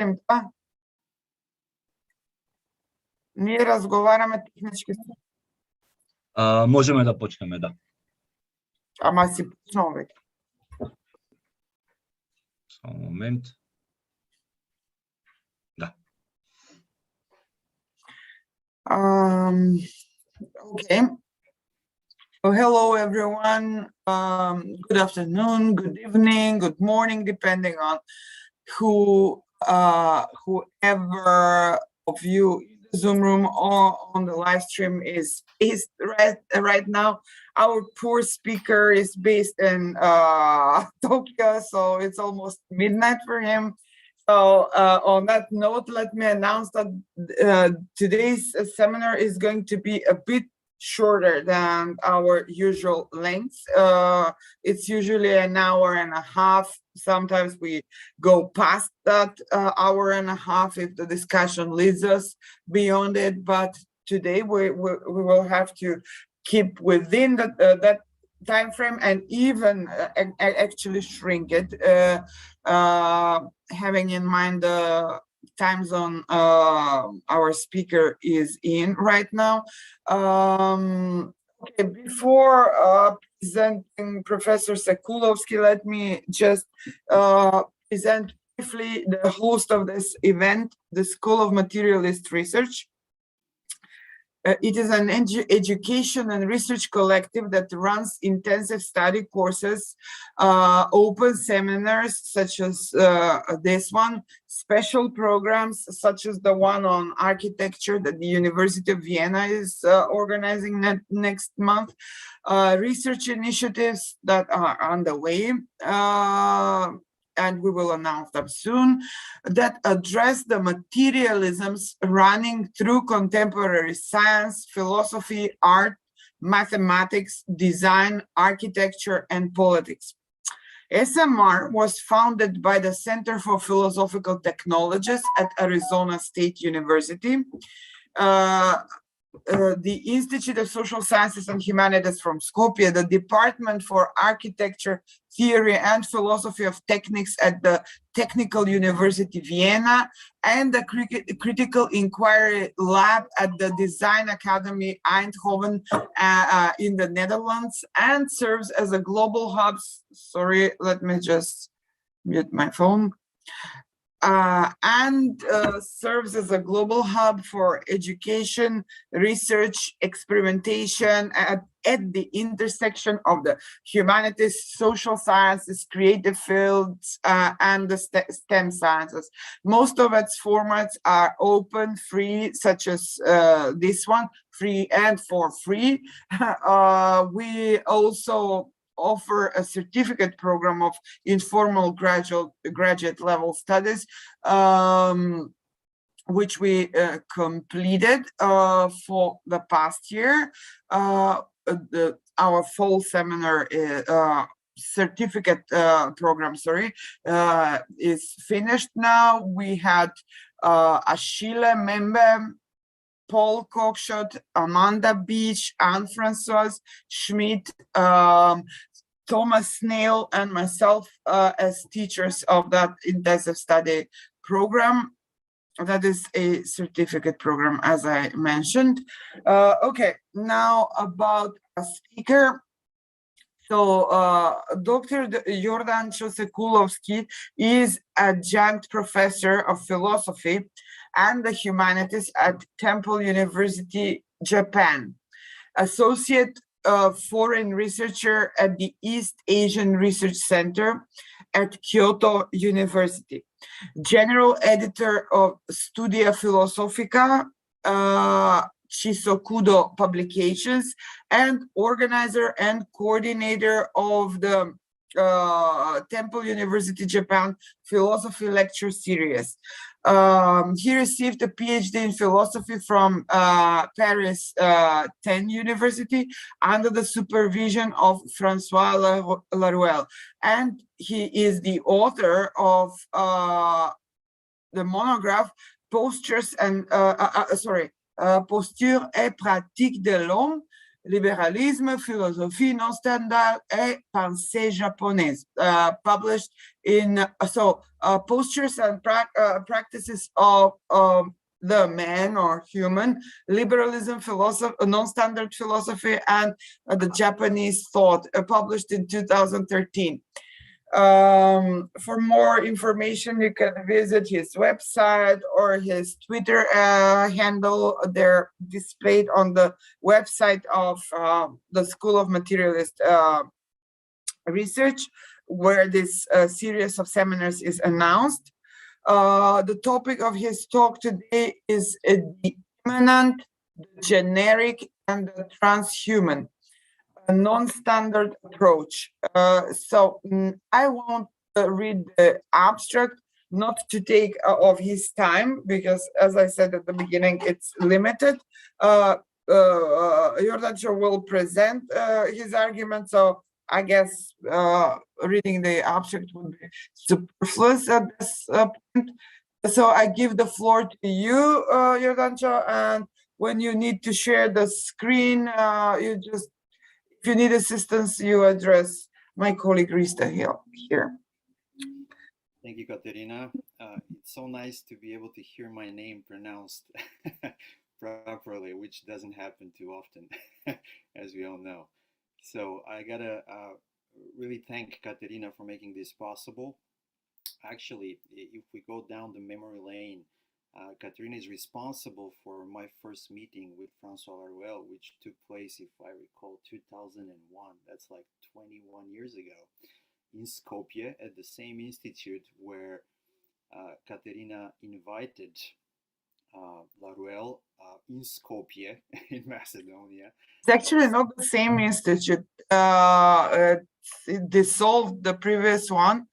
Да. Ние разговараме технички. Можеме да почнеме, да. Ама си почнал веќе. Само момент. Да. Okay. So hello everyone. Good afternoon, good evening, good morning, depending on whoever of you in the Zoom room or on the live stream is right now. Our poor speaker is based in Tokyo, so it's almost midnight for him. So on that note, let me announce that today's seminar is going to be a bit shorter than our usual length. It's usually an hour and a half. Sometimes we go past that hour and a half if the discussion leads us beyond it. But today we will have to keep within that time frame and even actually shrink it, having in mind the time zone our speaker is in right now. Okay, before presenting Professor Sekulovski, let me just present briefly the host of this event, the School of Materialist Research. It is an education and research collective that runs intensive study courses, open seminars such as this one, special programs such as the one on architecture that the University of Vienna is organizing next month, research initiatives that are underway, and we will announce them soon, that address the materialisms running through contemporary science, philosophy, art, mathematics, design, architecture, and politics. SMR was founded by the Center for Philosophical Technologies at Arizona State University, the Institute of Social Sciences and Humanities from Skopje, the Department for Architecture, Theory and Philosophy of Techniques at the Technical University Vienna, and the Critical Inquiry Lab at the Design Academy Eindhoven in the Netherlands, and serves as a global hub. Sorry, let me just mute my phone. Serves as a global hub for education, research, experimentation at the intersection of the humanities, social sciences, creative fields, and the STEM sciences. Most of its formats are open, free, such as this one, free and for free. We also offer a certificate program of informal graduate level studies, which we completed for the past year. Our fall seminar certificate program, is finished now. We had Achille Membe, Paul Cockshott, Amanda Beach, Anne-Françoise Schmidt, Thomas Snail, and myself as teachers of that intensive study program. That is a certificate program, as I mentioned. Okay, now about a speaker. So Dr. Jordanco Sekulovski is adjunct professor of philosophy and the humanities at Temple University, Japan, associate foreign researcher at the East Asian Research Center at Kyoto University, general editor of Studia Philosophica, Chisokudo Publications, and organizer and coordinator of the Temple University Japan Philosophy Lecture Series. He received a PhD in philosophy from Paris 10 University under the supervision of Francois Laruelle, and he is the author of the monograph Postures and Posture et Pratique de l'Homme, Libéralisme, philosophie non standard et pensée japonaise, published in postures and practices of the man or human, liberalism, philosophy, non-standard philosophy, and the Japanese thought, published in 2013. For more information, you can visit his website or his Twitter handle. They're displayed on the website of the School of Materialist Research, where this series of seminars is announced. The topic of his talk today is the immanent, the generic, and the transhuman, a non-standard approach. I won't read the abstract, not to take of his time, because as I said at the beginning, it's limited. Jordanco will present his argument, so I guess reading the abstract would be superfluous at this point. So I give the floor to you, Jordanco, and when you need to share the screen, if you need assistance, you address my colleague Rista here. Thank you, Katerina. It's so nice to be able to hear my name pronounced properly, which doesn't happen too often, as we all know. So I gotta really thank Katerina for making this possible. Actually, if we go down the memory lane, Katerina is responsible for my first meeting with François Laruelle, which took place, if I recall, 2001. That's like 21 years ago, in Skopje, at the same institute where Katerina invited Laruelle in Skopje, in Macedonia. It's actually not the same institute. It dissolved the previous one,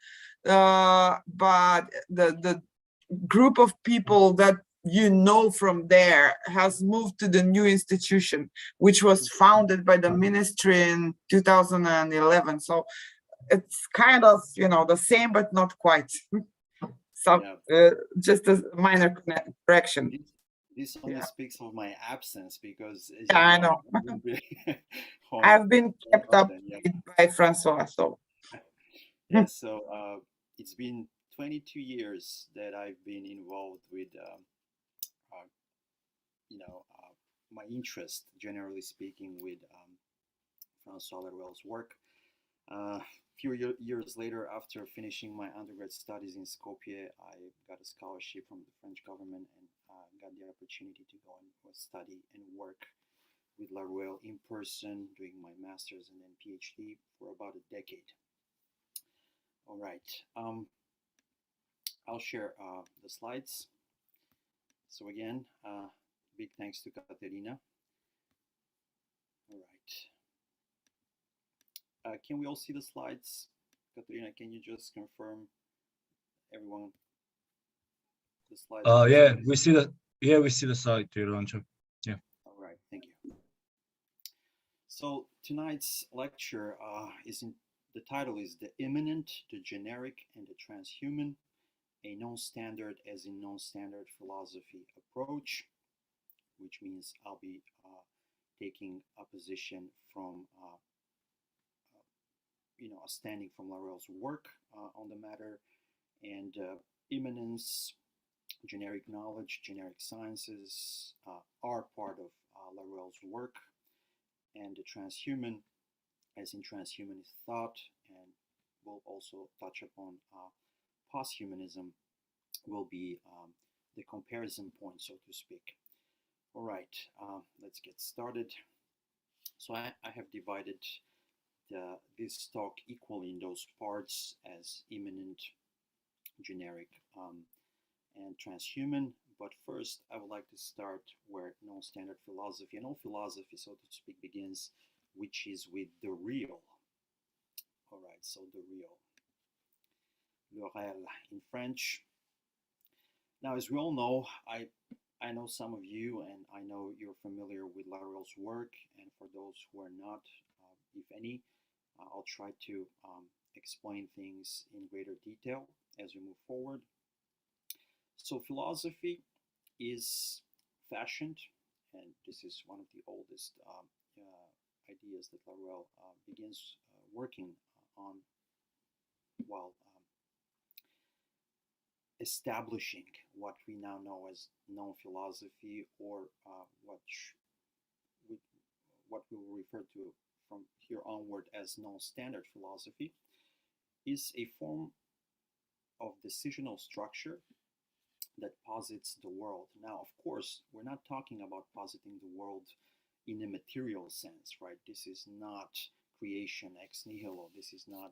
but the group of people that you know from there has moved to the new institution, which was founded by the ministry in 2011. So it's kind of, the same, but not quite. So just a minor correction. This only speaks of my absence, because as I know. I've been kept up by François. So so it's been 22 years that I've been involved with my interest, generally speaking, with François Laruelle's work. A few years later, after finishing my undergrad studies in Skopje, I got a scholarship from the French government and got the opportunity to go and study and work with Laruelle in person, doing my master's and then PhD for about a decade. All right, I'll share the slides. So again, big thanks to Katerina. All right. Can we all see the slides? Katerina, can you just confirm everyone the slides? We see the slide, Jordanco. Yeah. All right, thank you. So tonight's lecture the title is The Immanent, the Generic, and the Transhuman, a non-standard as in non-standard philosophy approach, which means I'll be taking a position from a standing from Laruelle's work on the matter, and immanence, generic knowledge, generic sciences are part of Laruelle's work, and the transhuman as in transhumanist thought, and we'll also touch upon posthumanism will be the comparison point, so to speak. All right, let's get started. So I have divided this talk equally in those parts as immanent, generic, and transhuman. But first, I would like to start where non-standard philosophy and all philosophy, so to speak, begins, which is with the real. All right, so the real, le réel in French. Now, as we all know, I know some of you, and I know you're familiar with Laruelle's work, and for those who are not, if any, I'll try to explain things in greater detail as we move forward. So philosophy is fashioned, and this is one of the oldest ideas that Laruelle begins working on while establishing what we now know as known philosophy, or what we will refer to from here onward as non-standard philosophy, is a form of decisional structure that posits the world. Now, of course, we're not talking about positing the world in a material sense, right? This is not creation ex nihilo. This is not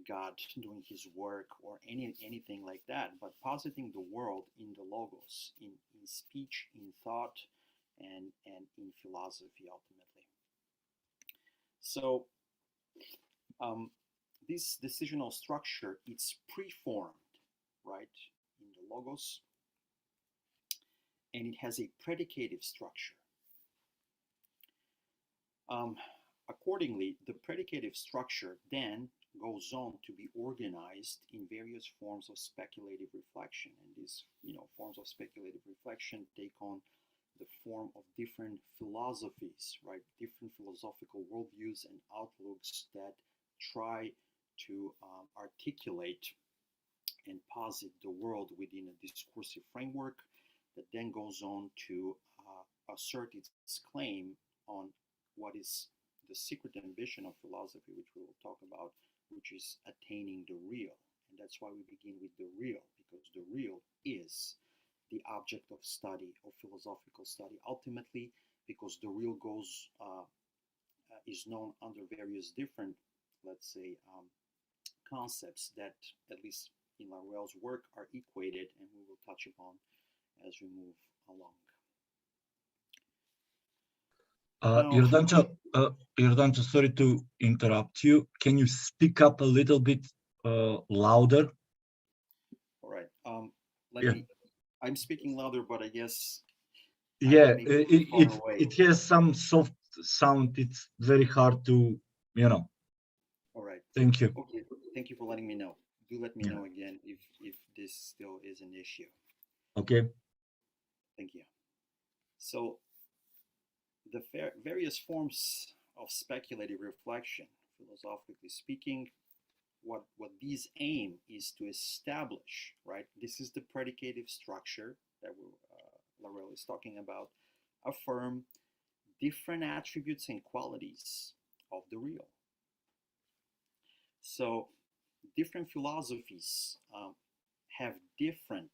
God doing his work or anything like that, but positing the world in the logos, in speech, in thought, and in philosophy ultimately. So this decisional structure, it's preformed, right, in the logos, and it has a predicative structure. Accordingly, the predicative structure then goes on to be organized in various forms of speculative reflection, and these forms of speculative reflection take on the form of different philosophies, right? Different philosophical worldviews and outlooks that try to articulate and posit the world within a discursive framework that then goes on to assert its claim on what is the secret ambition of philosophy, which we will talk about, which is attaining the real. And that's why we begin with the real, because the real is the object of study, of philosophical study, ultimately, because the real goes is known under various different, let's say, concepts that, at least in Laruelle's work, are equated, and we will touch upon as we move along. Jordanco, sorry to interrupt you. Can you speak up a little bit louder? All right. I'm speaking louder, but I guess. Yeah, it has some soft sound. It's very hard to, All right. Thank you. Okay. Thank you for letting me know. Do let me know again if this still is an issue. Okay. Thank you. So the various forms of speculative reflection, philosophically speaking, what these aim is to establish, right? This is the predicative structure that Laruelle is talking about. Affirm different attributes and qualities of the real. So different philosophies have different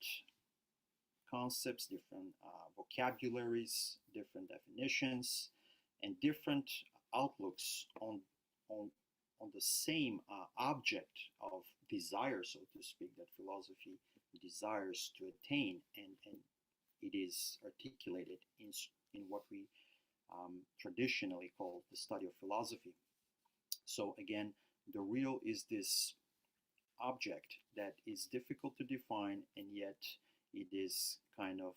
concepts, different vocabularies, different definitions, and different outlooks on the same object of desire, so to speak, that philosophy desires to attain, and it is articulated in what we traditionally call the study of philosophy. So again, the real is this object that is difficult to define, and yet it is kind of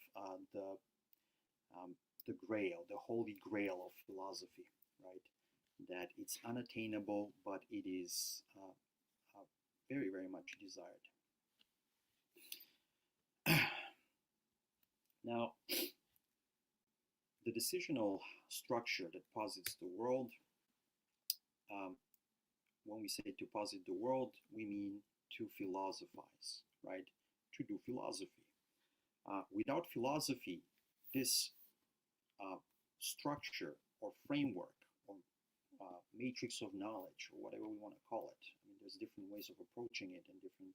the grail, the holy grail of philosophy, right? That it's unattainable, but it is very, very much desired. Now, the decisional structure that posits the world, when we say to posit the world, we mean to philosophize, right? To do philosophy. Without philosophy, this structure or framework or matrix of knowledge, or whatever we want to call it. I mean, there's different ways of approaching it, and different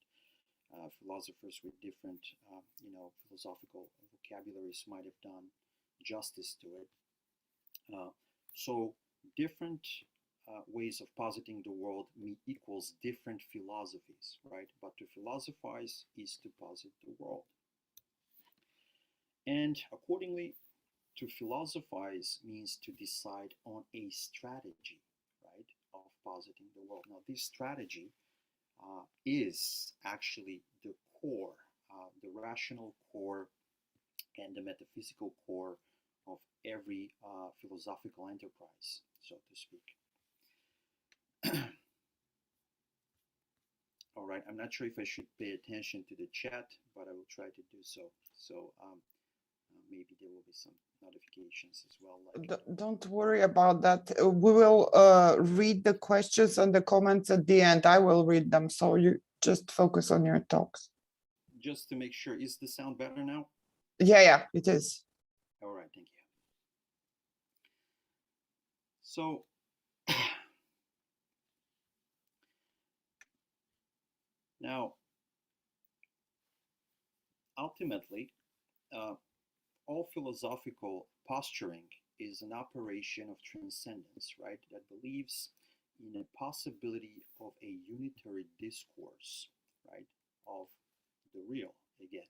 philosophers with different, philosophical vocabularies might have done justice to it. So different ways of positing the world equals different philosophies, right? But to philosophize is to posit the world. And accordingly, to philosophize means to decide on a strategy, right, of positing the world. Now, this strategy is actually the core, the rational core and the metaphysical core of every philosophical enterprise, so to speak. All right, I'm not sure if I should pay attention to the chat, but I will try to do so. So Maybe there will be some notifications as well. Like, Don't worry about that. We will read the questions and the comments at the end. I will read them, so you just focus on your talks. just to make sure, is the sound better now? Yeah, it is. All right, thank you. So, now, ultimately, all philosophical posturing is an operation of transcendence, right? That believes in a possibility of a unitary discourse, right? Of the real again.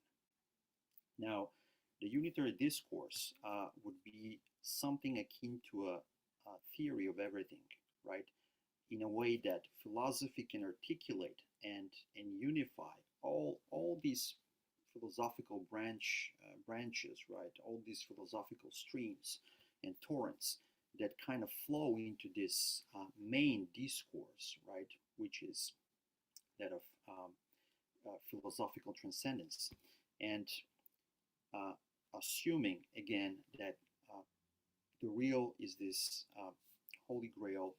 Now, the unitary discourse would be something akin to a theory of everything, right? In a way that philosophy can articulate and unify all these philosophical branches, right? All these philosophical streams and torrents that kind of flow into this main discourse, right? Which is that of philosophical transcendence, and assuming again that the real is this holy grail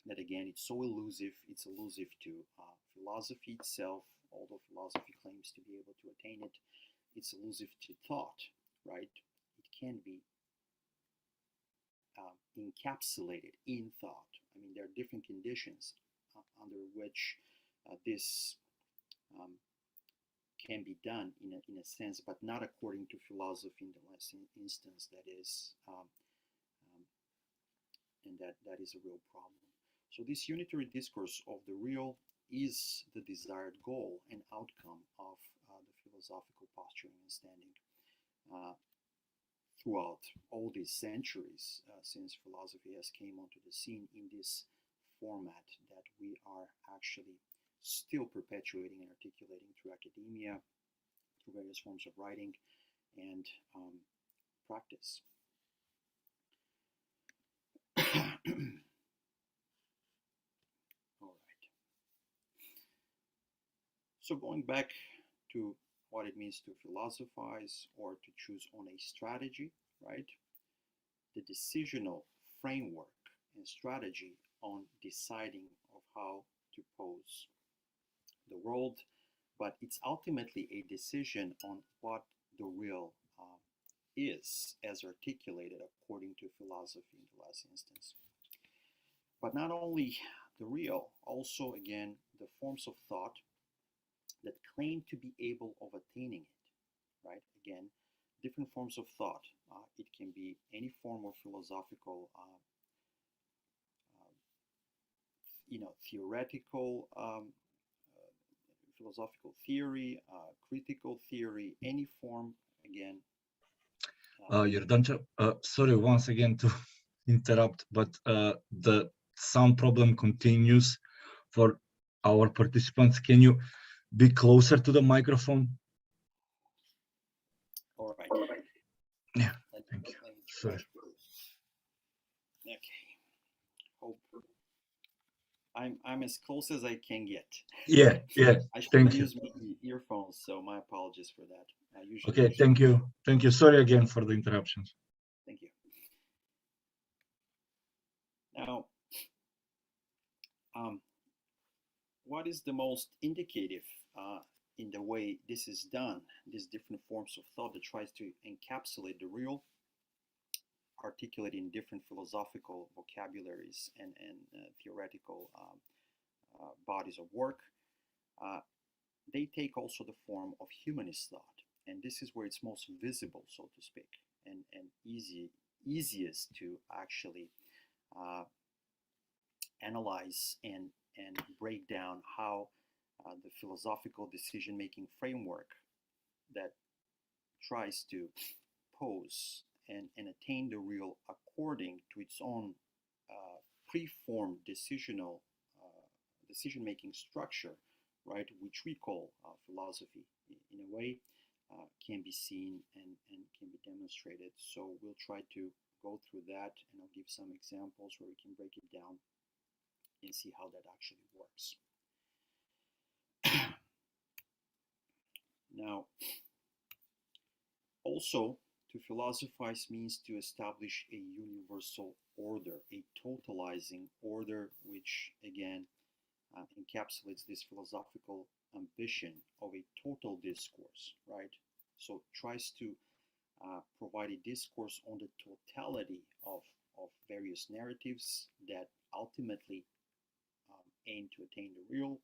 that again it's so elusive. It's elusive to philosophy itself, although philosophy claims to be able to attain it. It's elusive to thought, right? It can be encapsulated in thought. I mean, there are different conditions under which this can be done in a sense, but not according to philosophy in the last instance. That is, and that is a real problem. So this unitary discourse of the real is the desired goal and outcome of the philosophical posturing and standing throughout all these centuries since philosophy has came onto the scene in this format that we are actually still perpetuating and articulating through academia, through various forms of writing and practice. All right. So going back to what it means to philosophize or to choose on a strategy, right? The decisional framework and strategy on deciding of how to pose the world, but it's ultimately a decision on what the real is as articulated according to philosophy in the last instance. But not only the real, also again the forms of thought that claim to be able of attaining it, right? Again, different forms of thought. It can be any form of philosophical, theoretical, philosophical theory, critical theory, any form, again. Jordanco, sorry once again to interrupt, but the sound problem continues for our participants. Can you be closer to the microphone? All right. Yeah, thank you. Sorry. Okay. Hope I'm as close as I can get. Yeah. I should Thank you. use my earphones, so my apologies for that. Okay, thank you. Sorry again for the interruptions. Thank you. Now, what is the most indicative in the way this is done, these different forms of thought that tries to encapsulate the real, articulate in different philosophical vocabularies and theoretical bodies of work? They take also the form of humanist thought, and this is where it's most visible, so to speak, and easiest to actually analyze and break down how the philosophical decision-making framework that tries to pose and attain the real according to its own preformed decision-making structure, right, which we call philosophy, in a way, can be seen and can be demonstrated. So we'll try to go through that, and I'll give some examples where we can break it down and see how that actually works. Now, also To philosophize means to establish a universal order, a totalizing order, which again encapsulates this philosophical ambition of a total discourse, right? So it tries to provide a discourse on the totality of various narratives that ultimately aim to attain the real.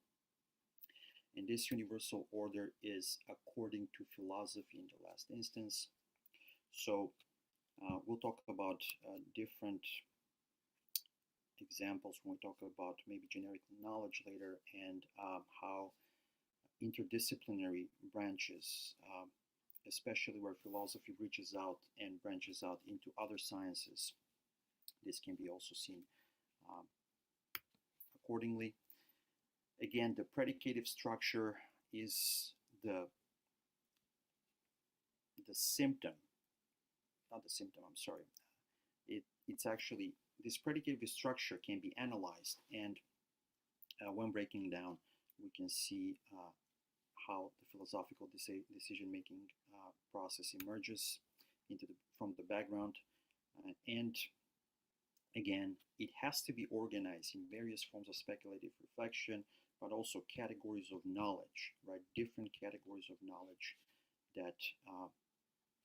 And this universal order is according to philosophy in the last instance. So we'll talk about different examples when we talk about maybe generic knowledge later, and how interdisciplinary branches, especially where philosophy reaches out and branches out into other sciences, this can be also seen accordingly. Again, the predicative structure is the symptom, not the symptom, I'm sorry. It's actually, this predicative structure can be analyzed, and when breaking down, we can see how the philosophical decision-making process emerges from the background. And again, it has to be organized in various forms of speculative reflection, but also categories of knowledge, right? Different categories of knowledge that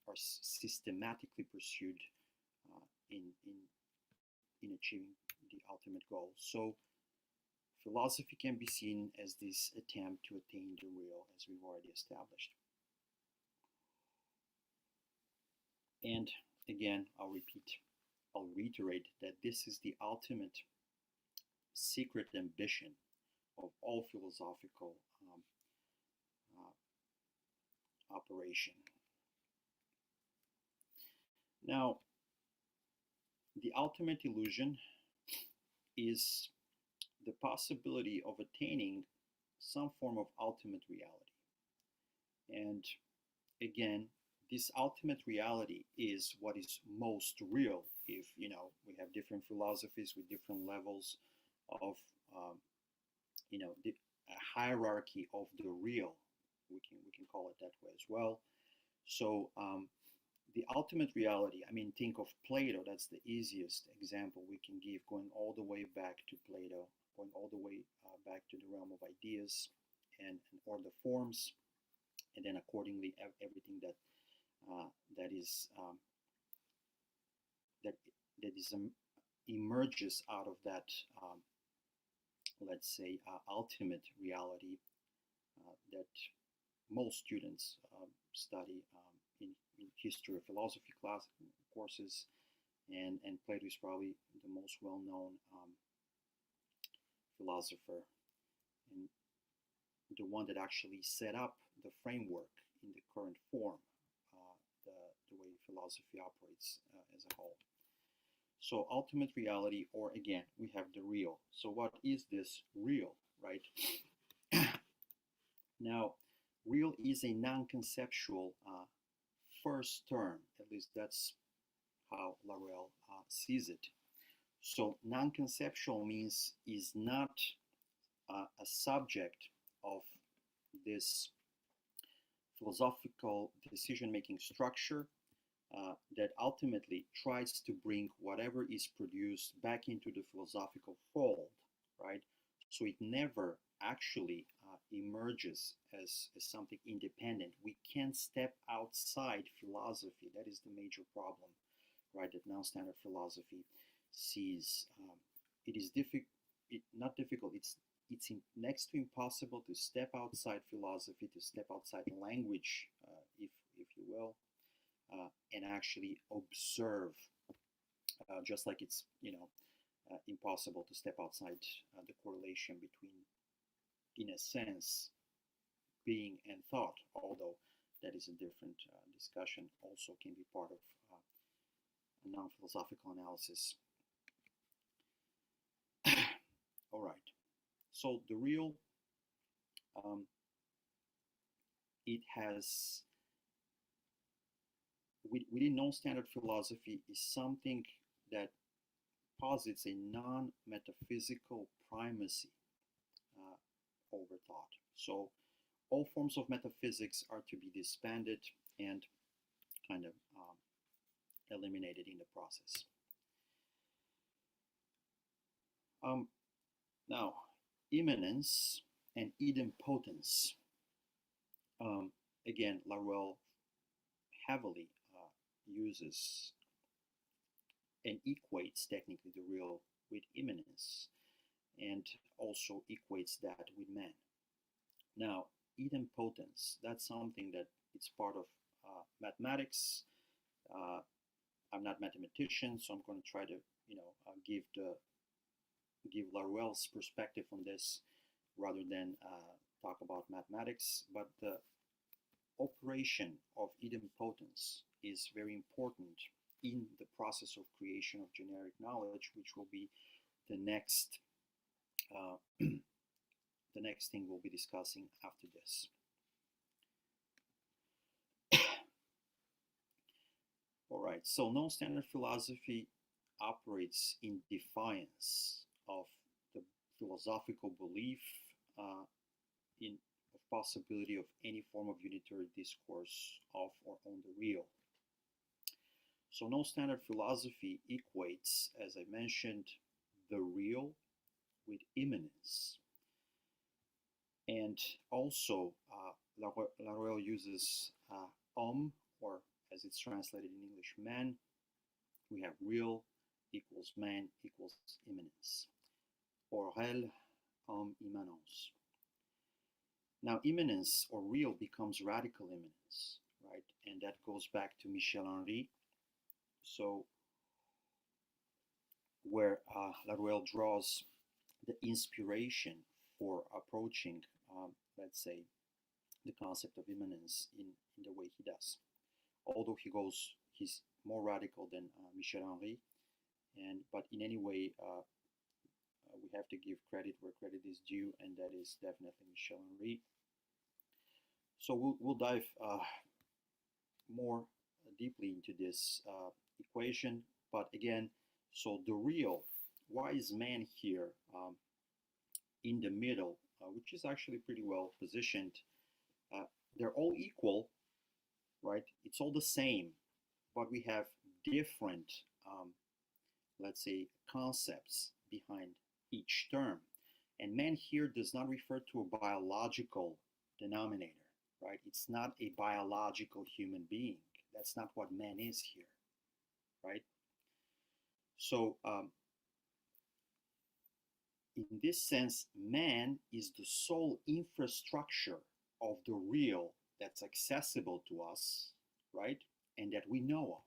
are systematically pursued in achieving the ultimate goal. So philosophy can be seen as this attempt to attain the real, as we've already established. And again, I'll reiterate that this is the ultimate secret ambition of all philosophical operation. Now, the ultimate illusion is the possibility of attaining some form of ultimate reality. And again, this ultimate reality is what is most real. If we have different philosophies with different levels of the hierarchy of the real, we can call it that way as well. So the ultimate reality, think of Plato. That's the easiest example we can give, going all the way back to Plato, going all the way back to the realm of ideas and or the forms, and then accordingly everything that emerges out of that, let's say, ultimate reality that most students study in history or philosophy class courses, and Plato is probably the most well-known philosopher, and the one that actually set up the framework in the current form, the way philosophy operates as a whole. So ultimate reality, or again, we have the real. So what is this real, right? Now, real is a non-conceptual first term. At least that's how Laruelle sees it. So non-conceptual means is not a subject of this philosophical decision-making structure that ultimately tries to bring whatever is produced back into the philosophical fold, right? So it never actually emerges as something independent. We can't step outside philosophy. That is the major problem, right? That non-standard philosophy sees. It is not difficult. It's next to impossible to step outside philosophy, to step outside language, if you will, and actually observe, just like it's impossible to step outside the correlation between, in a sense, being and thought, although that is a different discussion, also can be part of a non-philosophical analysis. All right. So the real, it has, within non-standard philosophy, is something that posits a non-metaphysical primacy over thought. So all forms of metaphysics are to be disbanded and kind of eliminated in the process. Now, immanence and idempotence. Again, Laruelle heavily uses and equates technically the real with immanence, and also equates that with man. Now, idempotence, that's something that it's part of mathematics. I'm not a mathematician, so I'm going to try to, give Laruelle's perspective on this rather than talk about mathematics. But the operation of idempotence is very important in the process of creation of generic knowledge, which will be the next the next thing we'll be discussing after this. All right, so non-standard philosophy operates in defiance of the philosophical belief in the possibility of any form of unitary discourse of or on the real. So non-standard philosophy equates, as I mentioned, the real with immanence. And also, Laruelle uses homme, or as it's translated in English, man. We have real equals man equals immanence. Or réel, homme, immanence. Now, immanence or real becomes radical immanence, right? And that goes back to Michel Henry. So, where Laruelle draws the inspiration for approaching, let's say, the concept of immanence in the way he does. Although he's more radical than Michel Henry, but in any way, we have to give credit where credit is due, and that is definitely Michel Henry. So we'll dive more deeply into this equation, but again, so the real, why is man here in the middle, which is actually pretty well positioned? They're all equal, right? It's all the same, but we have different, let's say, concepts behind each term. And man here does not refer to a biological denominator, right? It's not a biological human being. That's not what man is here, right? So in this sense, man is the sole infrastructure of the real that's accessible to us, right? And that we know of.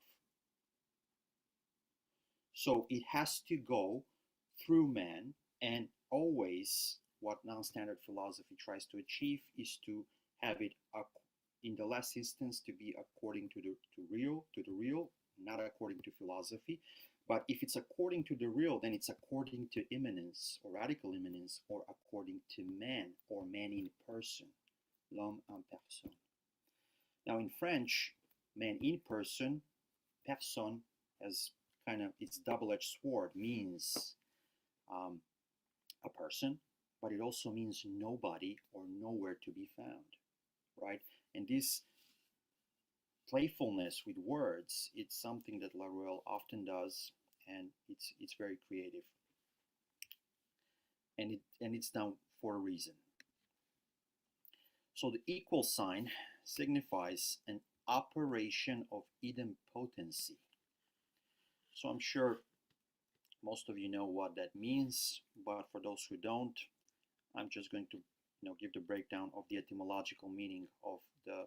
So it has to go through man, and always what non-standard philosophy tries to achieve is to have it, in the last instance, to be according to the real, not according to philosophy. But if it's according to the real, then it's according to immanence or radical immanence, or according to man or man in person, Homme-en-personne. Now in French, man in person, personne, has kind of its double-edged sword, means a person, but it also means nobody or nowhere to be found, right? And this playfulness with words, it's something that Laruelle often does, and it's very creative, and it's done for a reason. So the equal sign signifies an operation of idempotency. So I'm sure most of you know what that means, but for those who don't, I'm just going to give the breakdown of the etymological meaning of the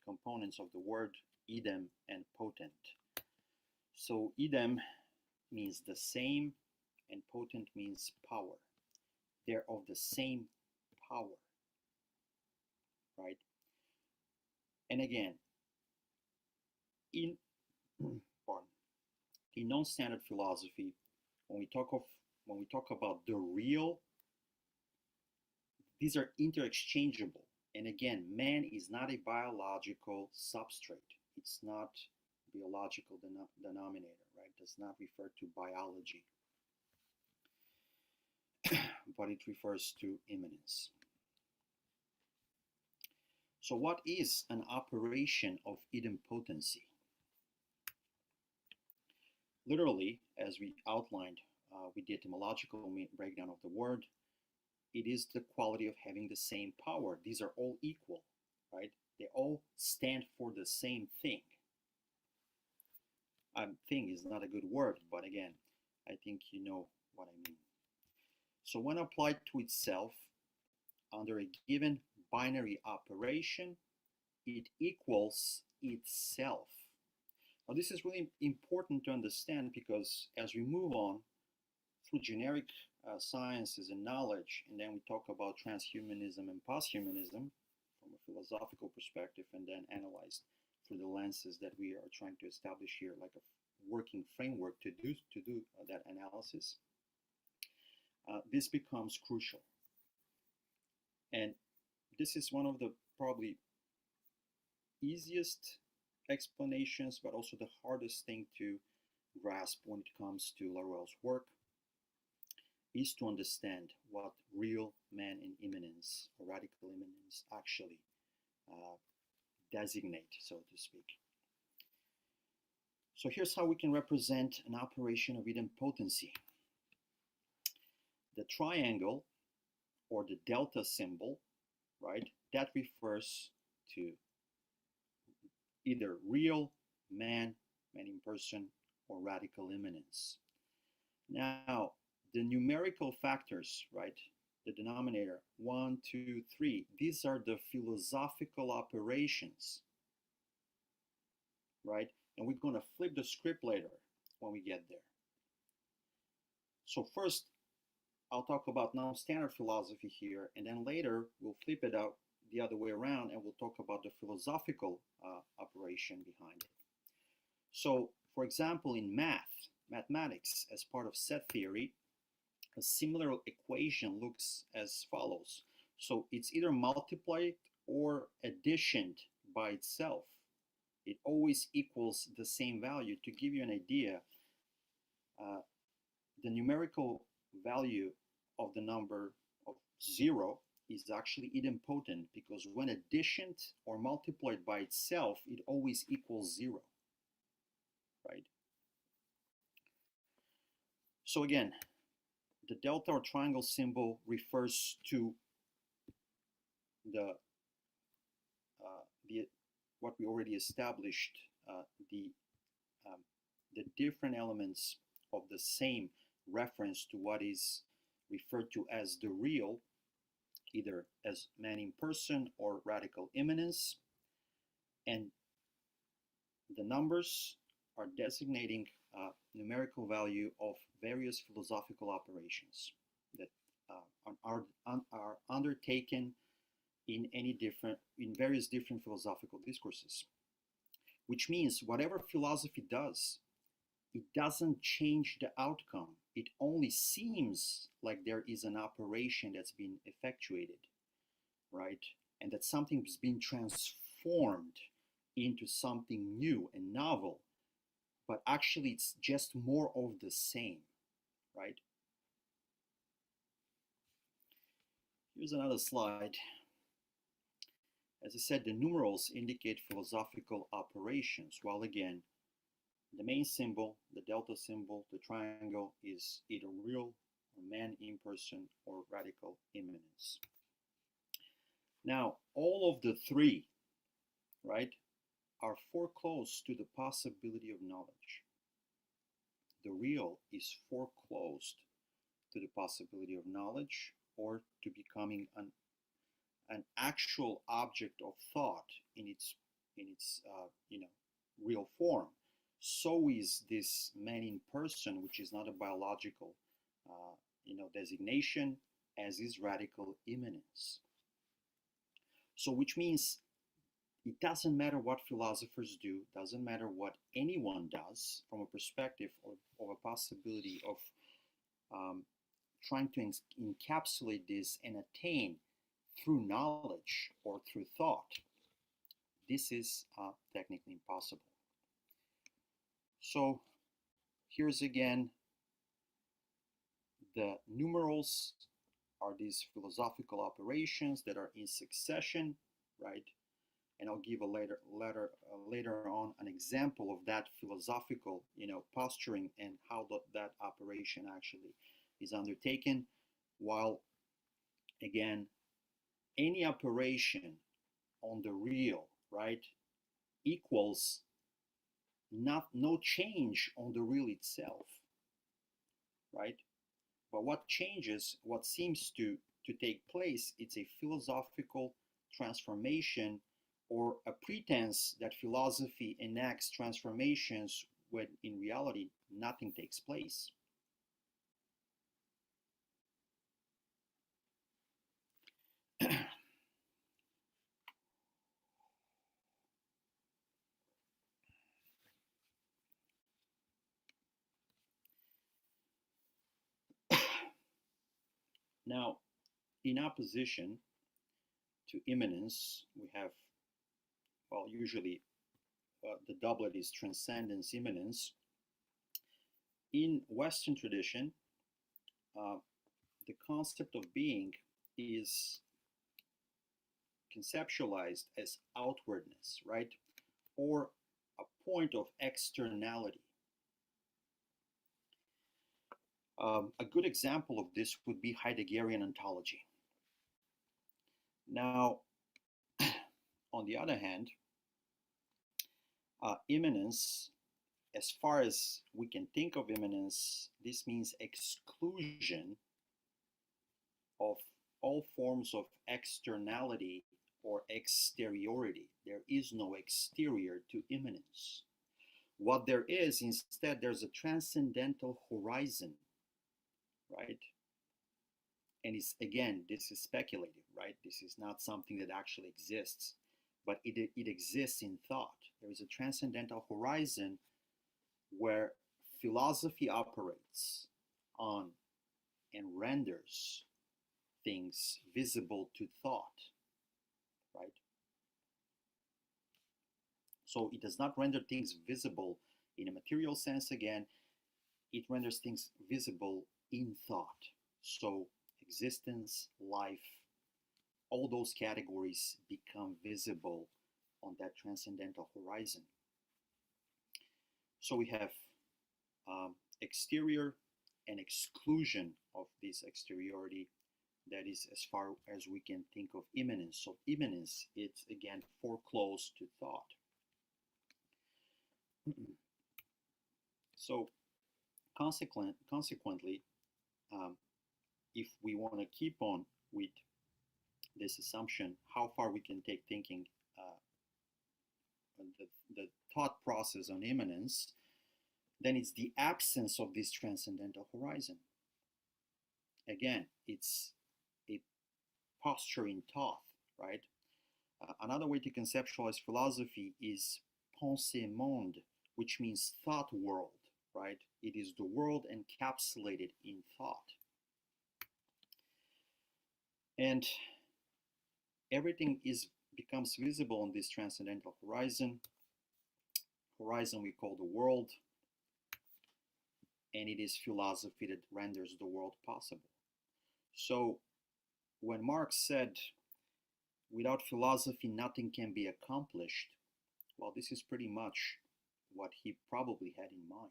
components of the word idem and potent. So idem means the same, and potent means power. They're of the same power, right? And again, in non-standard philosophy, when we talk about the real, these are interchangeable. And again, man is not a biological substrate. It's not biological denominator, right? It does not refer to biology, but it refers to immanence. So what is an operation of idempotency? Literally, as we outlined with the etymological breakdown of the word, it is the quality of having the same power. These are all equal, right? They all stand for the same thing. Thing is not a good word, but again, I think you know what I mean. So when applied to itself under a given binary operation, it equals itself. Now this is really important to understand, because as we move on through generic sciences and knowledge, and then we talk about transhumanism and posthumanism from a philosophical perspective, and then analyzed through the lenses that we are trying to establish here, like a working framework to do that analysis, this becomes crucial. And this is one of the probably easiest explanations, but also the hardest thing to grasp when it comes to Laruelle's work, is to understand what real man in immanence, or radical immanence, actually designate, so to speak. So here's how we can represent an operation of idempotency. The triangle, or the delta symbol, right, that refers to either real man, man in person, or radical immanence. Now, the numerical factors, right, the denominator, 1, 2, 3, these are the philosophical operations, right? And we're going to flip the script later when we get there. So first, I'll talk about non-standard philosophy here, and then later we'll flip it out the other way around, and we'll talk about the philosophical operation behind it. So, for example, in mathematics, as part of set theory, a similar equation looks as follows. So it's either multiplied or additioned by itself. It always equals the same value. To give you an idea, the numerical value of the number of 0 is actually idempotent, because when additioned or multiplied by itself, it always equals 0, right? So again, the delta or triangle symbol refers to the what we already established, the different elements of the same reference to what is referred to as the real, either as man in person or radical immanence, and the numbers are designating numerical value of various philosophical operations that are undertaken in various different philosophical discourses. Which means whatever philosophy does, it doesn't change the outcome. It only seems like there is an operation that's been effectuated, right? And that something's been transformed into something new and novel, but actually it's just more of the same, right? Here's another slide. As I said, the numerals indicate philosophical operations, while again, the main symbol, the delta symbol, the triangle, is either real or man in person or radical immanence. Now, all of the three, right, are foreclosed to the possibility of knowledge. The real is foreclosed to the possibility of knowledge, or to becoming an actual object of thought in its real form. So is this man in person, which is not a biological designation, as is radical immanence. So which means it doesn't matter what philosophers do, doesn't matter what anyone does from a perspective of a possibility of trying to encapsulate this and attain through knowledge or through thought. This is technically impossible. So here's again, the numerals are these philosophical operations that are in succession, right? and I'll give later on an example of that philosophical, posturing and how that operation actually is undertaken. While again, any operation on the real, right, equals no change on the real itself, right? But what changes, what seems to take place, it's a philosophical transformation or a pretense that philosophy enacts transformations when in reality nothing takes place. Now, in opposition to immanence, we have, well, usually the doublet is transcendence, immanence. In Western tradition, the concept of being is conceptualized as outwardness, right? Or a point of externality. A good example of this would be Heideggerian ontology. Now, on the other hand, immanence, as far as we can think of immanence, this means exclusion of all forms of externality or exteriority. There is no exterior to immanence. What there is, instead, there's a transcendental horizon, right? And it's, again, this is speculative, right? This is not something that actually exists, but it exists in thought. There is a transcendental horizon where philosophy operates on and renders things visible to thought, right? So it does not render things visible in a material sense again, it renders things visible in thought. So existence, life, all those categories become visible on that transcendental horizon. So we have exterior and exclusion of this exteriority. That is as far as we can think of immanence. So immanence, it's again foreclosed to thought. So consequently, if we want to keep on with this assumption, how far we can take thinking, the thought process on immanence, then it's the absence of this transcendental horizon. Again, it's a posture in thought, right? Another way to conceptualize philosophy is pensée monde, which means thought world, right? It is the world encapsulated in thought. And everything becomes visible on this transcendental horizon we call the world, and it is philosophy that renders the world possible. So when Marx said, without philosophy nothing can be accomplished, well, this is pretty much what he probably had in mind.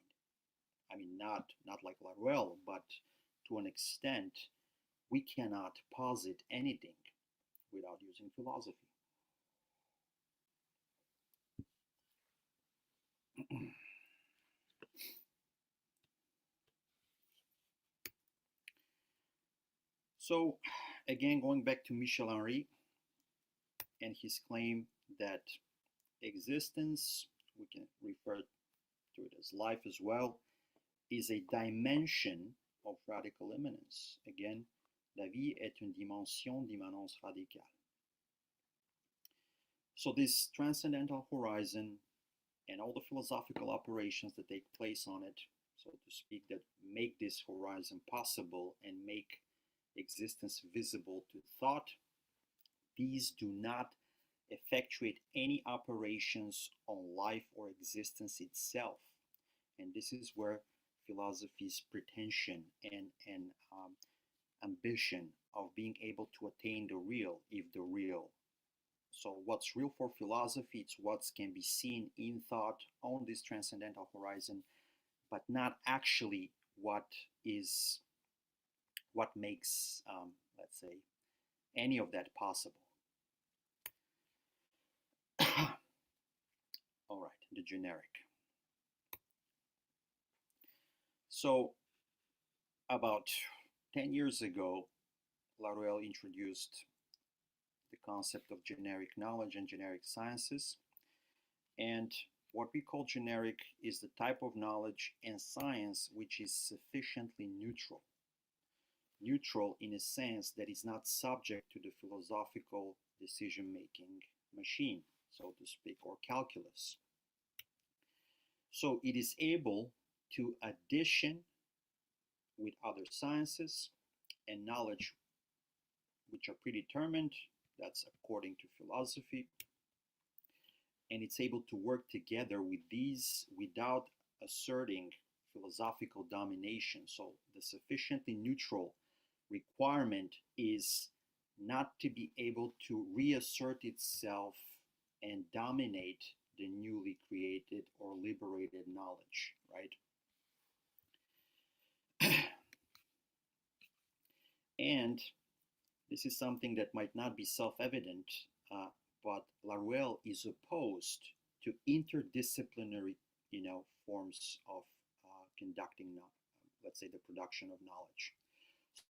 I mean, not like Laruelle, but to an extent, we cannot posit anything without using philosophy. So, again, going back to Michel Henry and his claim that existence, we can refer to it as life as well, is a dimension of radical immanence. Again, la vie est une dimension d'immanence radicale. So this transcendental horizon and all the philosophical operations that take place on it, so to speak, that make this horizon possible and make existence visible to thought, these do not effectuate any operations on life or existence itself. And this is where philosophy's pretension and ambition of being able to attain the real, if the real So what's real for philosophy, it's what can be seen in thought on this transcendental horizon, but not actually what makes, let's say, any of that possible. All right, the generic. So about 10 years ago, Laruelle introduced the concept of generic knowledge and generic sciences. And what we call generic is the type of knowledge and science which is sufficiently neutral. Neutral in a sense that is not subject to the philosophical decision-making machine, so to speak, or calculus. So it is able to addition with other sciences and knowledge which are predetermined, that's according to philosophy, and it's able to work together with these without asserting philosophical domination. So the sufficiently neutral requirement is not to be able to reassert itself and dominate the newly created or liberated knowledge, right? And this is something that might not be self-evident, but Laruelle is opposed to interdisciplinary, forms of conducting, let's say, the production of knowledge.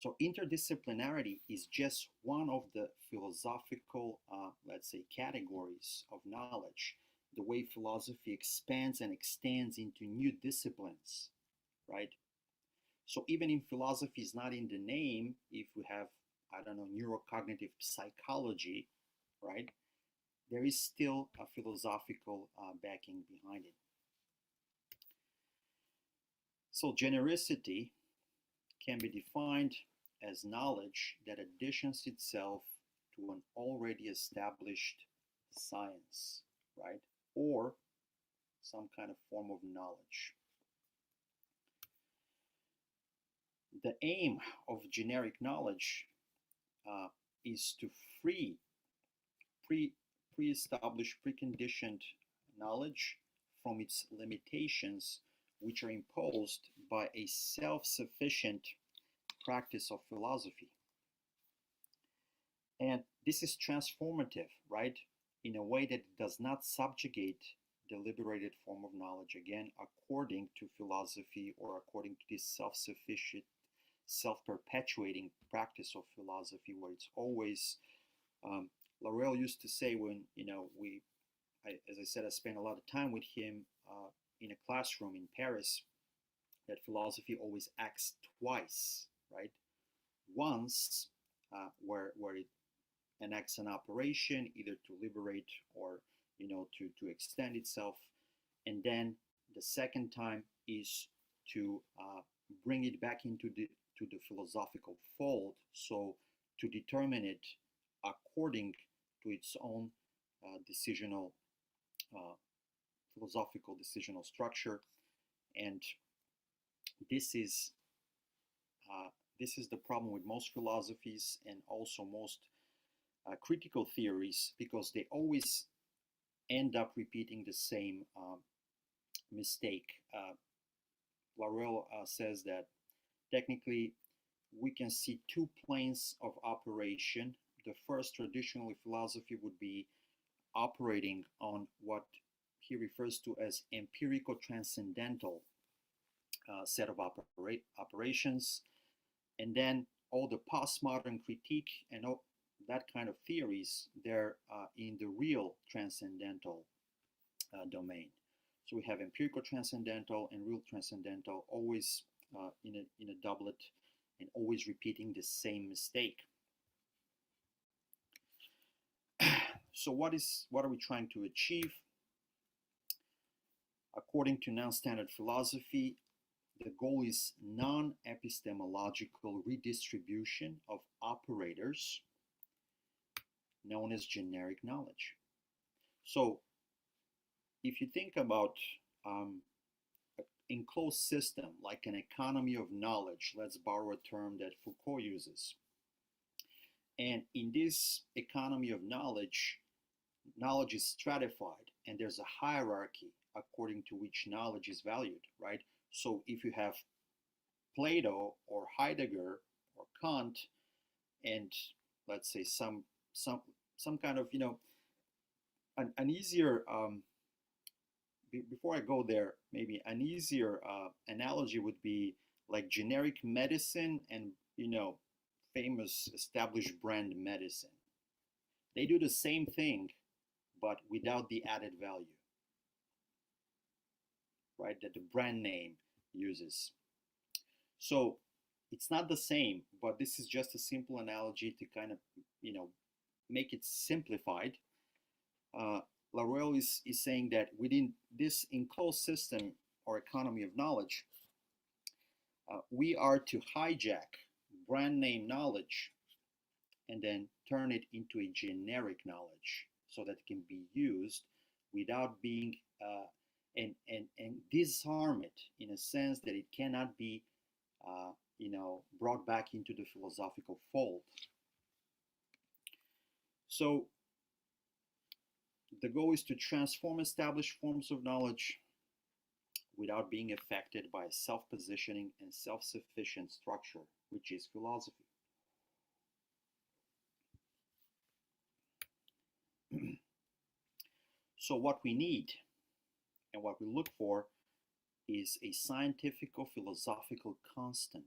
So interdisciplinarity is just one of the philosophical, let's say, categories of knowledge, the way philosophy expands and extends into new disciplines, right? So even in philosophy is not in the name, if we have, I don't know, neurocognitive psychology, right? There is still a philosophical backing behind it. So genericity can be defined as knowledge that additions itself to an already established science, right? Or some kind of form of knowledge. The aim of generic knowledge is to free pre-established, preconditioned knowledge from its limitations, which are imposed by a self-sufficient practice of philosophy. And this is transformative, right? In a way that it does not subjugate the liberated form of knowledge, again, according to philosophy or according to this self-sufficient, self-perpetuating practice of philosophy, where it's always, Laruelle used to say when, as I said, I spent a lot of time with him in a classroom in Paris, that philosophy always acts twice, right? Once, where it enacts an operation either to liberate or to extend itself, and then the second time is to bring it back into the philosophical fold, so to determine it according to its own philosophical decisional structure. And this is the problem with most philosophies and also most critical theories, because they always end up repeating the same mistake. Laruelle says that technically we can see two planes of operation. The first, traditionally, philosophy would be operating on what he refers to as empirico-transcendental set of operations, and then all the postmodern critique and all that kind of theories, they're in the real transcendental domain. So we have empirical transcendental and real transcendental, always in a doublet, and always repeating the same mistake. So what are we trying to achieve? According to non-standard philosophy, the goal is non-epistemological redistribution of operators known as generic knowledge. So if you think about an enclosed system like an economy of knowledge, let's borrow a term that Foucault uses. And in this economy of knowledge, knowledge is stratified, and there's a hierarchy according to which knowledge is valued, right? So if you have Plato or Heidegger or Kant, and let's say some kind of, you know, an easier before I go there, maybe an easier analogy would be like generic medicine and, you know, famous established brand medicine. They do the same thing, but without the added value, right? That the brand name uses. So it's not the same, but this is just a simple analogy to kind of, you know, make it simplified. Laruelle is saying that within this enclosed system or economy of knowledge, we are to hijack brand name knowledge and then turn it into a generic knowledge so that it can be used without being and disarm it in a sense that it cannot be you know, brought back into the philosophical fold. So the goal is to transform established forms of knowledge without being affected by a self-positioning and self-sufficient structure, which is philosophy. So what we need and what we look for is a scientifico-philosophical constant.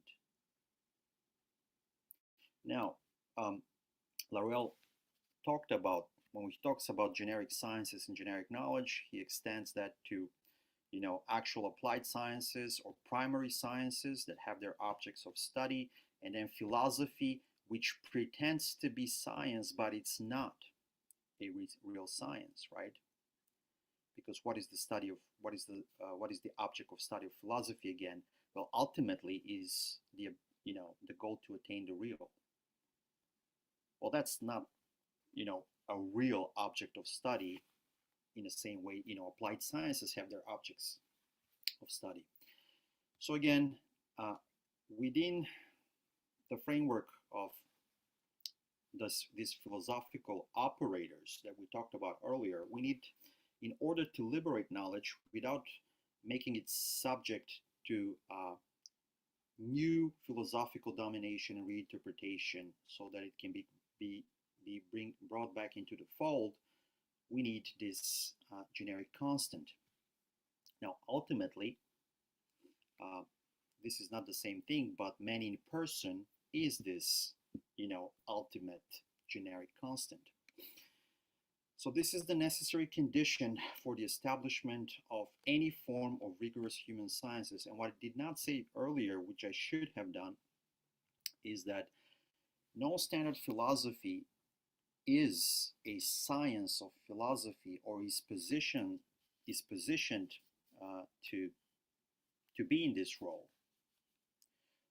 Now, Laruelle talked about, when he talks about generic sciences and generic knowledge, he extends that to, you know, actual applied sciences or primary sciences that have their objects of study, and then philosophy, which pretends to be science, but it's not a real science, right? Because what is the study of what is the object of study of philosophy again? Well, ultimately is the, you know, the goal to attain the real. Well, that's not, you know, a real object of study in the same way, you know, applied sciences have their objects of study. So again, within the framework of these philosophical operators that we talked about earlier, we need, in order to liberate knowledge without making it subject to new philosophical domination and reinterpretation so that it can be brought back into the fold, we need this generic constant. Now, ultimately, this is not the same thing, but man in person is this, you know, ultimate generic constant. So this is the necessary condition for the establishment of any form of rigorous human sciences. And what I did not say earlier, which I should have done, is that no standard philosophy is a science of philosophy, or is positioned to be in this role.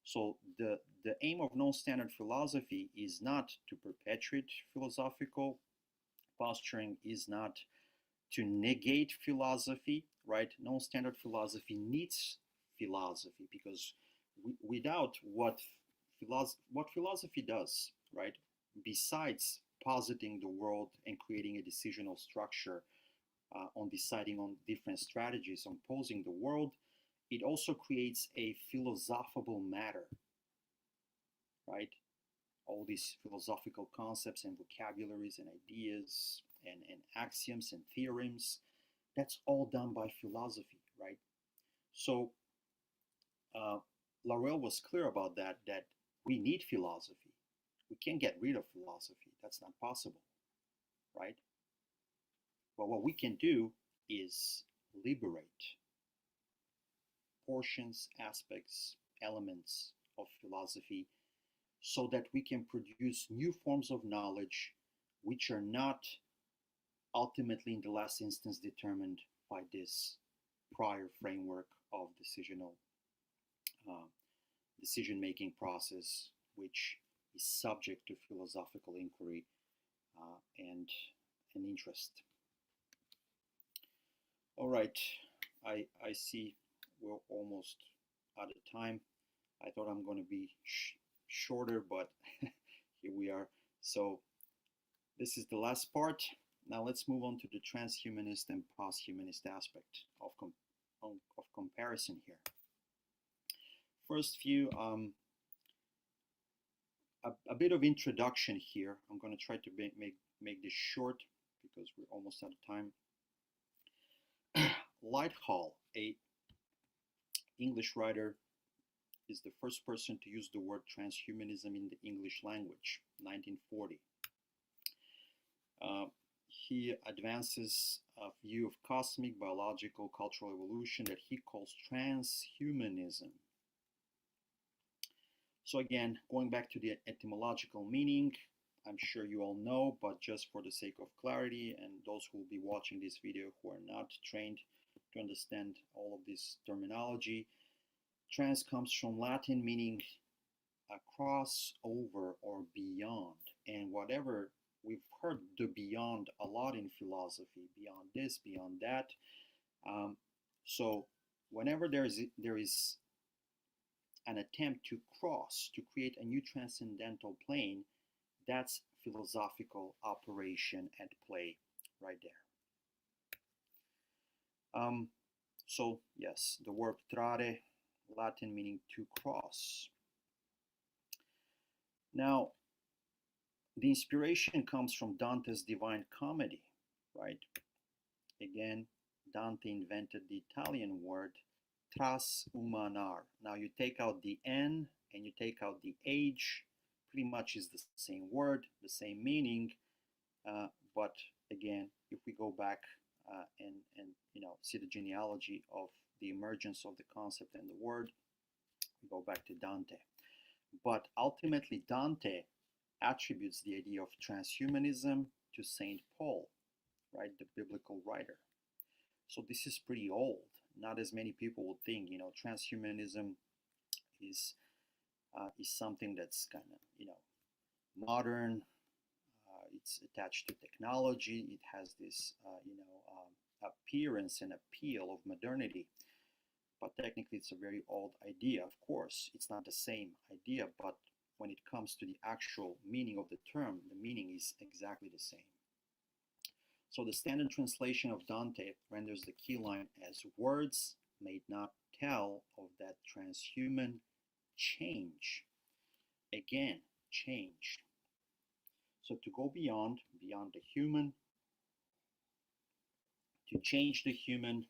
So the aim of non-standard philosophy is not to perpetuate philosophical posturing, is not to negate philosophy, right? Non-standard philosophy needs philosophy, because without what philosophy does, right, besides positing the world and creating a decisional structure on deciding on different strategies on posing the world, it also creates a philosophable matter, right? All these philosophical concepts and vocabularies and ideas and axioms and theorems, that's all done by philosophy, right? So Laruelle was clear about that we need philosophy. We can't get rid of philosophy. That's not possible, right? But what we can do is liberate portions, aspects, elements of philosophy so that we can produce new forms of knowledge which are not ultimately, in the last instance, determined by this prior framework of decision-making process, which is subject to philosophical inquiry and interest. All right, I see we're almost out of time. I thought I'm going to be shorter, but here we are. So this is the last part. Now let's move on to the transhumanist and posthumanist aspect of comparison here. First few, a bit of introduction here. I'm going to try to make this short because we're almost out of time. Lighthall, a English writer, is the first person to use the word transhumanism in the English language, 1940. He advances a view of cosmic, biological, cultural evolution that he calls transhumanism. So again, going back to the etymological meaning, I'm sure you all know, but just for the sake of clarity, and those who will be watching this video who are not trained to understand all of this terminology, trans comes from Latin meaning across, over, or beyond. And whatever, we've heard the beyond a lot in philosophy, beyond this, beyond that. So whenever there is an attempt to cross, to create a new transcendental plane, that's philosophical operation at play right there. So yes, the verb trare, Latin meaning to cross. Now, the inspiration comes from Dante's Divine Comedy, right? Again, Dante invented the Italian word transhumanar. Now you take out the N and you take out the H, pretty much is the same word, the same meaning, but again, if we go back and see the genealogy of the emergence of the concept and the word, we go back to Dante. But ultimately, Dante attributes the idea of transhumanism to Saint Paul, right, the biblical writer. So this is pretty old. Not as many people would think. Transhumanism is something that's kind of modern. It's attached to technology. It has this appearance and appeal of modernity. But technically, it's a very old idea. Of course, it's not the same idea, but when it comes to the actual meaning of the term, the meaning is exactly the same. So the standard translation of Dante renders the key line as words may not tell of that transhuman change. Again, change. So to go beyond the human, to change the human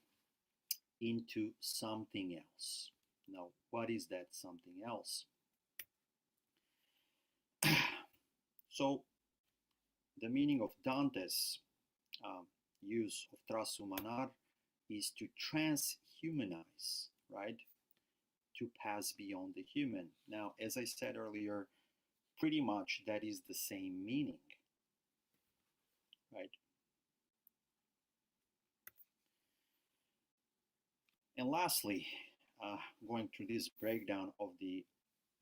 into something else. Now, what is that something else? So the meaning of Dante's use of transhumanar is to transhumanize, right? To pass beyond the human. Now, as I said earlier, pretty much that is the same meaning, right? And lastly, going through this breakdown of the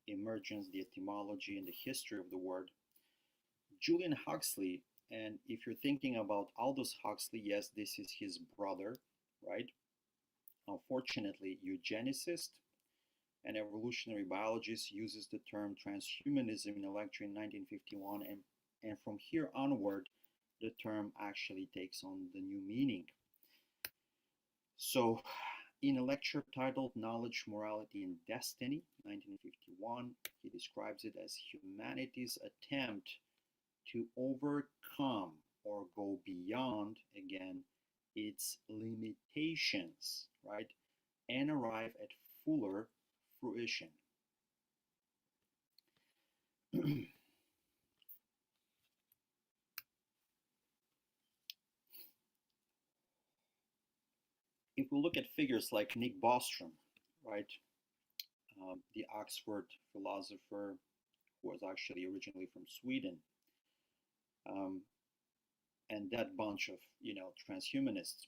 emergence, the etymology, and the history of the word, Julian Huxley, and if you're thinking about Aldous Huxley, yes, this is his brother, right? Unfortunately, eugenicist and evolutionary biologist uses the term transhumanism in a lecture in 1951, and from here onward, the term actually takes on the new meaning. So, in a lecture titled Knowledge, Morality, and Destiny, 1951, he describes it as humanity's attempt to overcome or go beyond, again, its limitations, right, and arrive at fuller fruition. If we look at figures like Nick Bostrom, right, the Oxford philosopher who was actually originally from Sweden, and that bunch of transhumanists.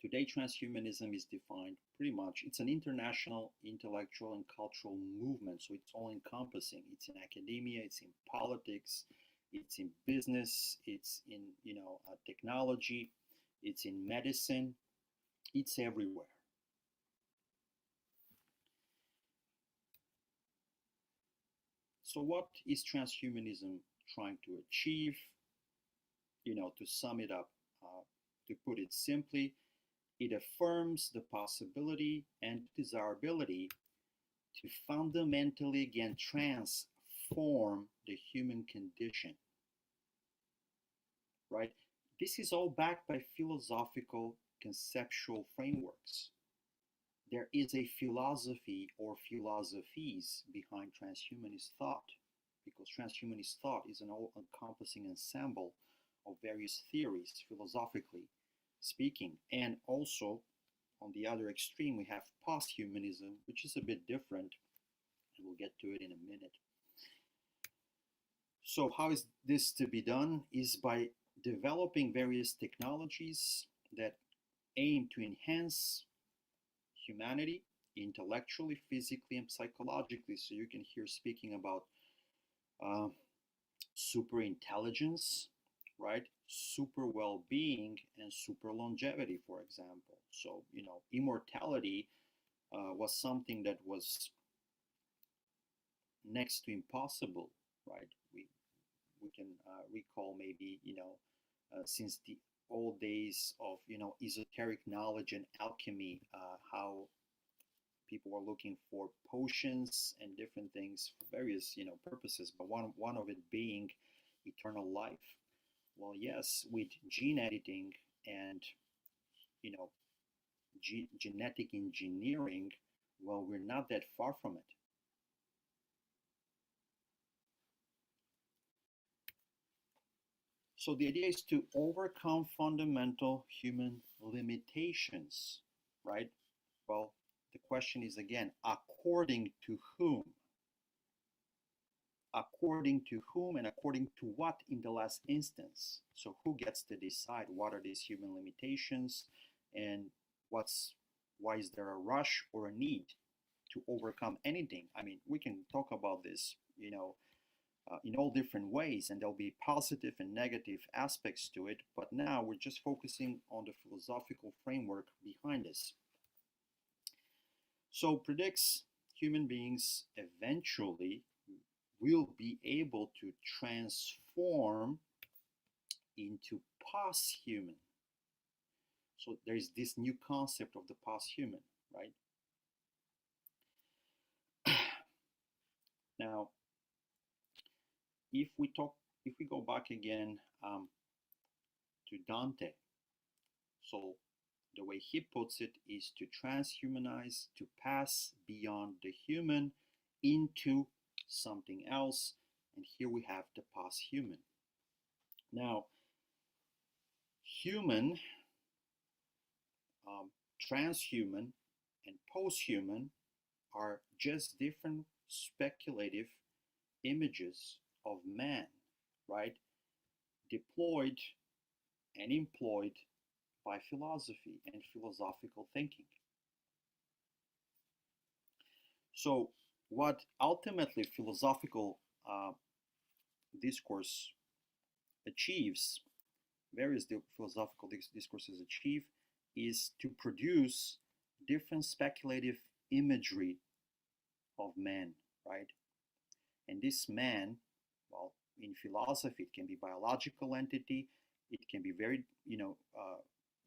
Today, transhumanism is defined pretty much, it's an international intellectual and cultural movement, so it's all encompassing. It's in academia, it's in politics, it's in business, it's in technology, it's in medicine, it's everywhere. So what is transhumanism trying to achieve? to sum it up, to put it simply, it affirms the possibility and desirability to fundamentally again transform the human condition, right? This is all backed by philosophical conceptual frameworks. There is a philosophy or philosophies behind transhumanist thought, because transhumanist thought is an all-encompassing ensemble of various theories, philosophically speaking. And also, on the other extreme, we have posthumanism, which is a bit different, and we'll get to it in a minute. So how is this to be done? Is by developing various technologies that aim to enhance humanity intellectually, physically, and psychologically. So you can hear speaking about super intelligence, right? Super well-being and super longevity, for example. So, immortality was something that was next to impossible, right? We can recall maybe, since the old days of, esoteric knowledge and alchemy, how people were looking for potions and different things for various, purposes, but one of it being eternal life. Well, yes, with gene editing and, genetic engineering, well, we're not that far from it. So the idea is to overcome fundamental human limitations, right? Well, the question is again, according to whom? According to whom and according to what in the last instance? So who gets to decide what are these human limitations and why is there a rush or a need to overcome anything? I mean, we can talk about this, in all different ways, and there'll be positive and negative aspects to it, but now we're just focusing on the philosophical framework behind this. So predicts human beings eventually will be able to transform into posthuman. So there is this new concept of the posthuman, right? Now, if we go back again to Dante, so the way he puts it is to transhumanize, to pass beyond the human into something else, and here we have the posthuman. Now, human, transhuman, and posthuman are just different speculative images of man, right? Deployed and employed by philosophy and philosophical thinking. So what ultimately philosophical discourse achieves, various philosophical discourses achieve, is to produce different speculative imagery of man, right? And this man, well, in philosophy, it can be biological entity, it can be very,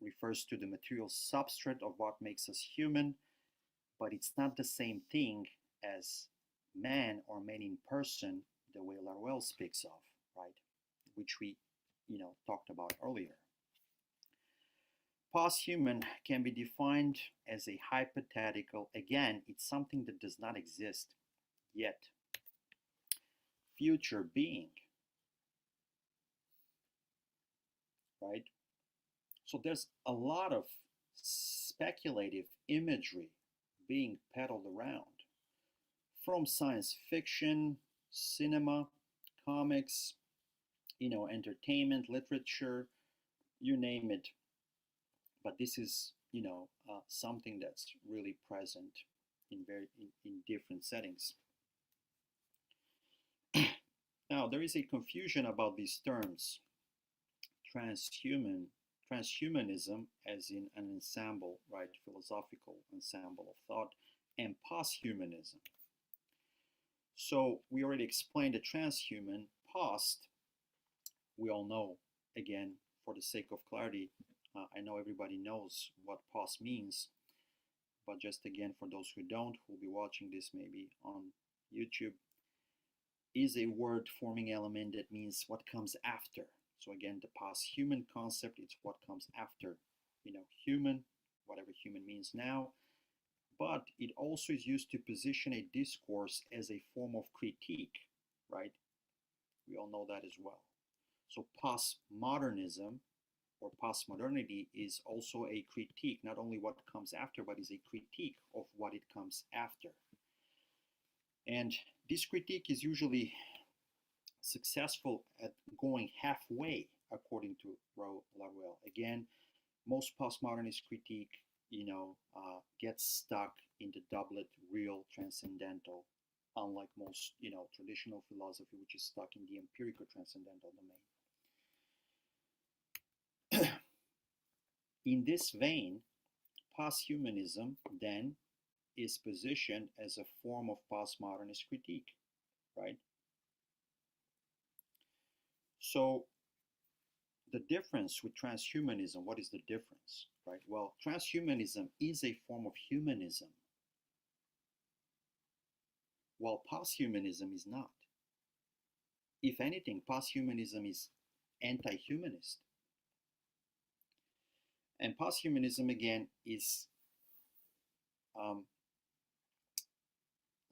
refers to the material substrate of what makes us human, but it's not the same thing as man or man in person, the way Laruelle speaks of, right? Which we, talked about earlier. Posthuman can be defined as a hypothetical, again, it's something that does not exist yet, future being, right? So there's a lot of speculative imagery being peddled around, from science fiction, cinema, comics, entertainment, literature, you name it. But this is, something that's really present in different settings. Now, there is a confusion about these terms. Transhumanism, as in an ensemble, right, philosophical ensemble of thought, and posthumanism. So we already explained the transhuman. Post, we all know, again, for the sake of clarity, I know everybody knows what post means, but just again, for those who don't, who will be watching this maybe on YouTube, is a word forming element that means what comes after. So again, the posthuman concept, it's what comes after, human, whatever human means now, but it also is used to position a discourse as a form of critique, right? We all know that as well. So postmodernism or postmodernity is also a critique, not only what comes after, but is a critique of what it comes after. And this critique is usually successful at going halfway, according to Laruelle. Again, most postmodernist critique, gets stuck in the doublet real transcendental, unlike most, traditional philosophy, which is stuck in the empirical transcendental domain. In this vein, posthumanism then is positioned as a form of postmodernist critique, right? So the difference with transhumanism, what is the difference, right? Well, transhumanism is a form of humanism, while posthumanism is not. If anything, posthumanism is anti-humanist. And posthumanism, again, is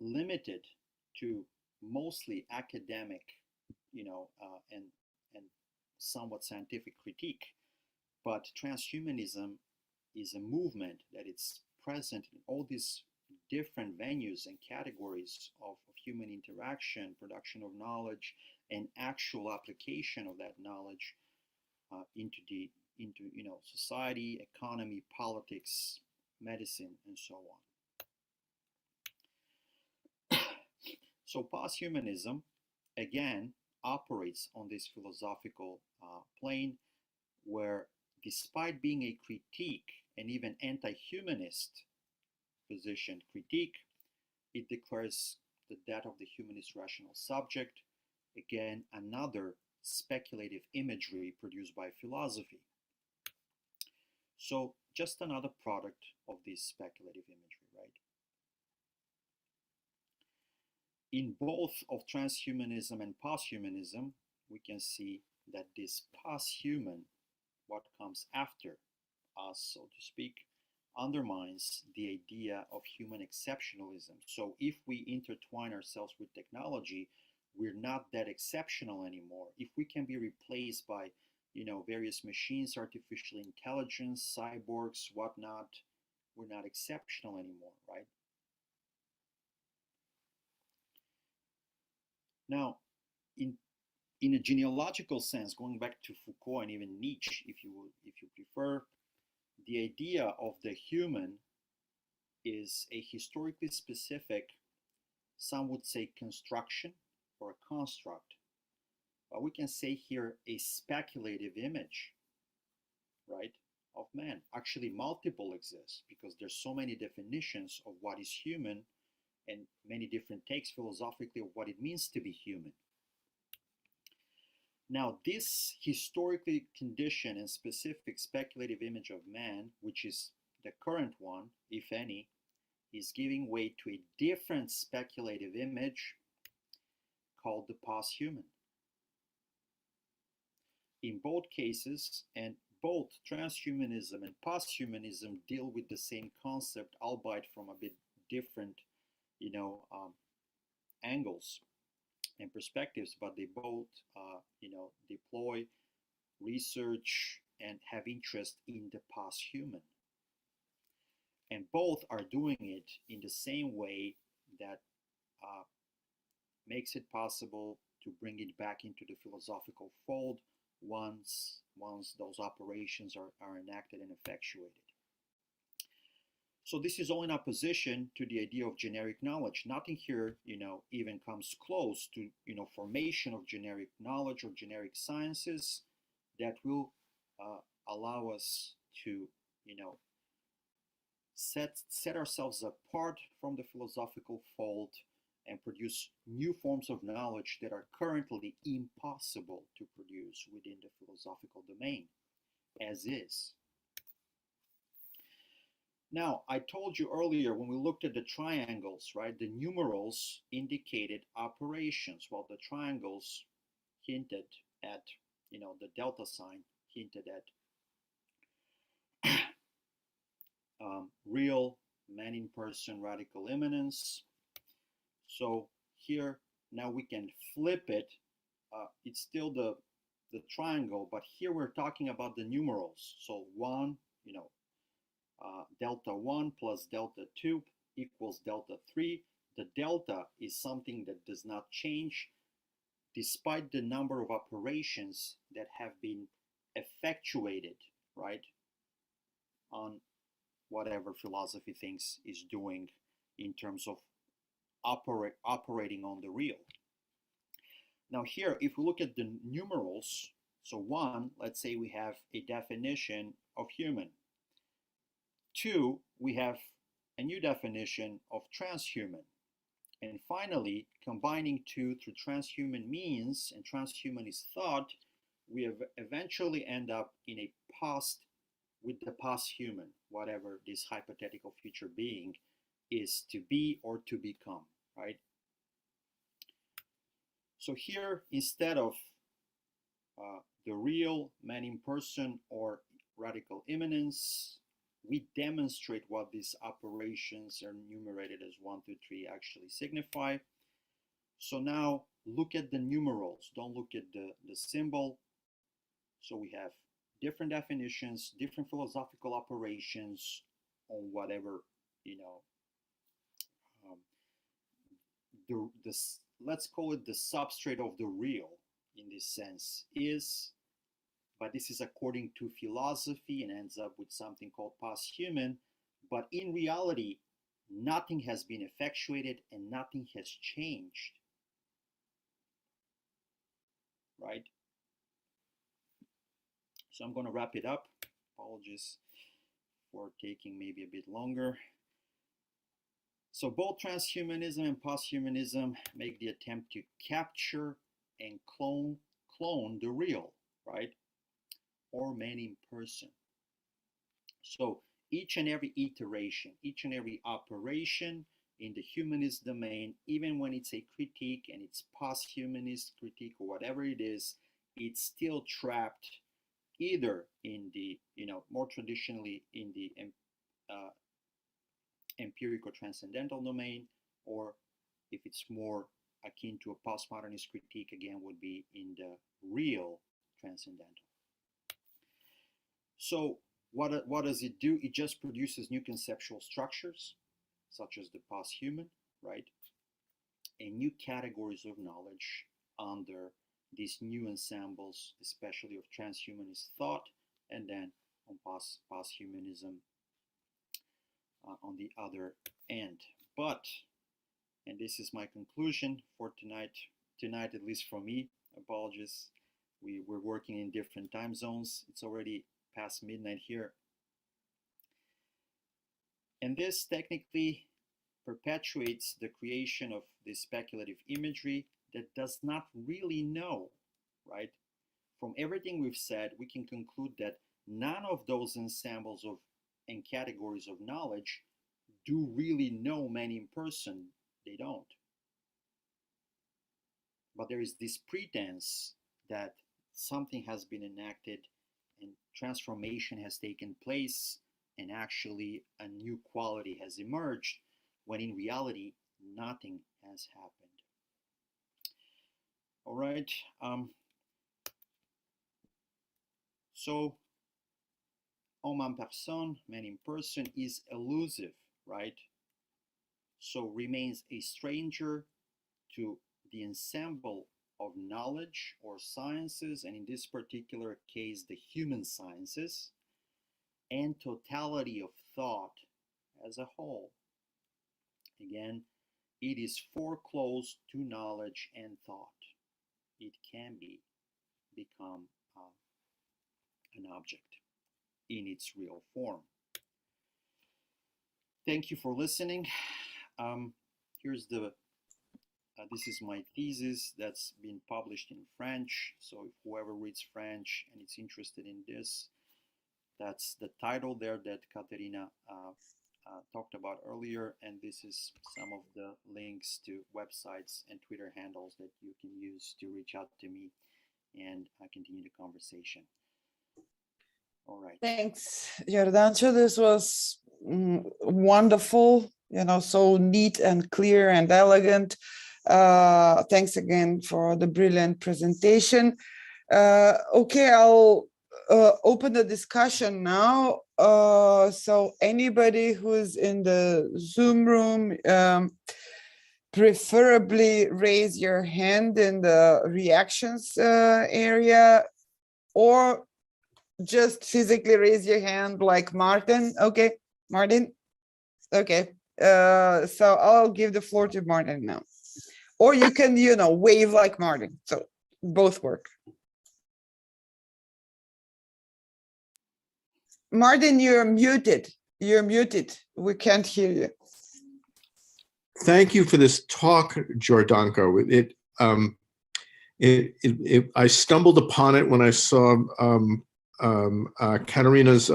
limited to mostly academic, and somewhat scientific critique. But transhumanism is a movement that it's present in all these different venues and categories of human interaction, production of knowledge, and actual application of that knowledge into society, economy, politics, medicine, and so on. So posthumanism, again, operates on this philosophical plane where, despite being a critique and even anti-humanist positioned critique, it declares the death of the humanist rational subject, again, another speculative imagery produced by philosophy. So just another product of this speculative imagery, right? In both of transhumanism and posthumanism, we can see that this posthuman, what comes after us, so to speak, undermines the idea of human exceptionalism. So if we intertwine ourselves with technology, we're not that exceptional anymore. If we can be replaced by, various machines, artificial intelligence, cyborgs, whatnot, we're not exceptional anymore, right? Now, in a genealogical sense, going back to Foucault and even Nietzsche, if you prefer, the idea of the human is a historically specific, some would say, construction or a construct. But we can say here a speculative image, right, of man. Actually, multiple exist because there's so many definitions of what is human and many different takes philosophically of what it means to be human. Now, this historically conditioned and specific speculative image of man, which is the current one, if any, is giving way to a different speculative image called the posthuman. In both cases, and both transhumanism and posthumanism deal with the same concept, albeit from a bit different, angles and perspectives, but they both, deploy research and have interest in the posthuman. And both are doing it in the same way that makes it possible to bring it back into the philosophical fold once those operations are enacted and effectuated. So this is all in opposition to the idea of generic knowledge. Nothing here, even comes close to, formation of generic knowledge or generic sciences that will allow us to, set ourselves apart from the philosophical fold and produce new forms of knowledge that are currently impossible to produce within the philosophical domain, as is. Now, I told you earlier when we looked at the triangles, right, the numerals indicated operations, while the triangles hinted at, the delta sign hinted at real, man in person, radical immanence. So here, now we can flip it. It's still the triangle, but here we're talking about the numerals. So 1, delta 1 plus delta 2 equals delta 3. The delta is something that does not change despite the number of operations that have been effectuated, right, on whatever philosophy thinks is doing in terms of operating on the real. Now here, if we look at the numerals, so 1, let's say we have a definition of human. 2, we have a new definition of transhuman. And finally, combining 2 through transhuman means and transhumanist thought, we have eventually end up in a with the posthuman, whatever this hypothetical future being is to be or to become, right? So here, instead of the real, man in person, or radical immanence, we demonstrate what these operations are enumerated as 1, 2, 3 actually signify. So now look at the numerals, don't look at the symbol. So we have different definitions, different philosophical operations on whatever, let's call it the substrate of the real in this sense is, but this is according to philosophy and ends up with something called posthuman. But in reality, nothing has been effectuated and nothing has changed, right? So I'm going to wrap it up. Apologies for taking maybe a bit longer. So both transhumanism and posthumanism make the attempt to capture and clone the real, right? Or man in person. So each and every iteration, each and every operation in the humanist domain, even when it's a critique and it's post-humanist critique or whatever it is, it's still trapped either in the, more traditionally in the empirical transcendental domain, or if it's more akin to a postmodernist critique, again, would be in the real transcendental. So what does it do? It just produces new conceptual structures, such as the posthuman, right? And new categories of knowledge under these new ensembles, especially of transhumanist thought, and then on posthumanism on the other end. But, and this is my conclusion for tonight at least for me, apologies, we're working in different time zones. It's already past midnight here. And this technically perpetuates the creation of this speculative imagery that does not really know, right? From everything we've said, we can conclude that none of those ensembles of and categories of knowledge do really know man in person. They don't. But there is this pretense that something has been enacted and transformation has taken place and actually a new quality has emerged, when in reality nothing has happened. All right. So Homme-en-personne, man in person, is elusive, right? So remains a stranger to the ensemble of knowledge or sciences, and in this particular case, the human sciences, and totality of thought as a whole. Again, it is foreclosed to knowledge and thought. It can become an object in its real form. Thank you for listening. Here's the This is my thesis that's been published in French. So if whoever reads French and is interested in this, that's the title there that Katerina talked about earlier. And this is some of the links to websites and Twitter handles that you can use to reach out to me and continue the conversation. All right. Thanks, Jordanco. This was wonderful, so neat and clear and elegant. Thanks again for the brilliant presentation. Okay, I'll open the discussion now. So anybody who's in the Zoom room, preferably raise your hand in the reactions area, or just physically raise your hand like Martin. Okay, Martin. Okay, so I'll give the floor to Martin now. Or you can, wave like Martin. So both work. Martin, you're muted. You're muted. We can't hear you. Thank you for this talk, Jordanco. I stumbled upon it when I saw Katerina's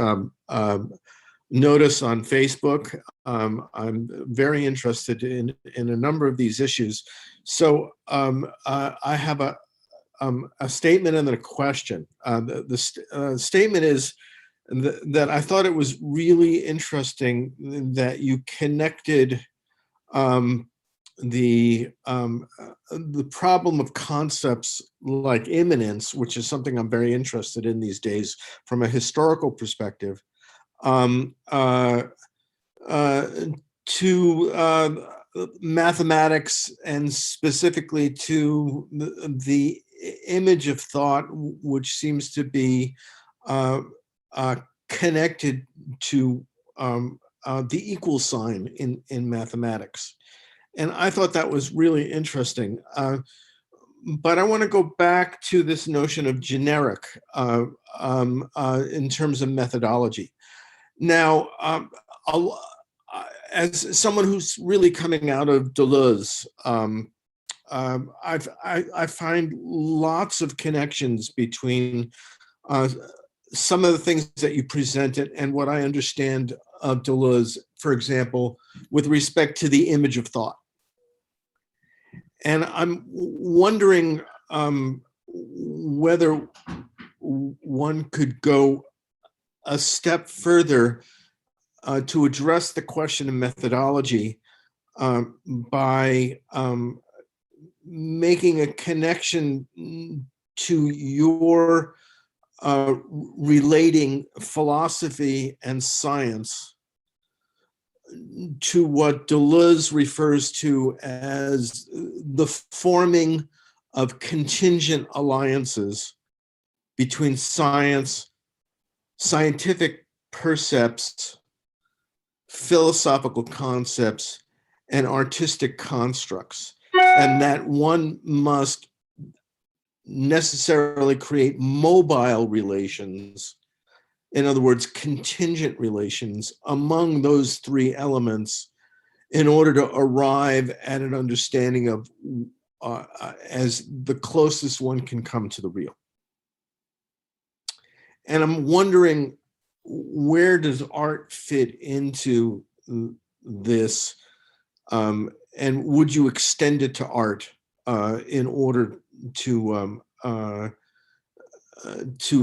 notice on Facebook. I'm very interested in a number of these issues. So I have a statement and then a question. The statement is that I thought it was really interesting that you connected the problem of concepts like immanence, which is something I'm very interested in these days from a historical perspective, to mathematics, and specifically to the image of thought, which seems to be connected to the equal sign in mathematics. And I thought that was really interesting. But I want to go back to this notion of generic in terms of methodology. Now, as someone who's really coming out of Deleuze, I find lots of connections between some of the things that you presented and what I understand of Deleuze, for example, with respect to the image of thought. And I'm wondering whether one could go a step further to address the question of methodology by making a connection to your relating philosophy and science to what Deleuze refers to as the forming of contingent alliances between science, scientific percepts, philosophical concepts, and artistic constructs, and that one must necessarily create mobile relations, in other words, contingent relations among those three elements in order to arrive at an understanding of as the closest one can come to the real. And I'm wondering, where does art fit into this? And would you extend it to art in order to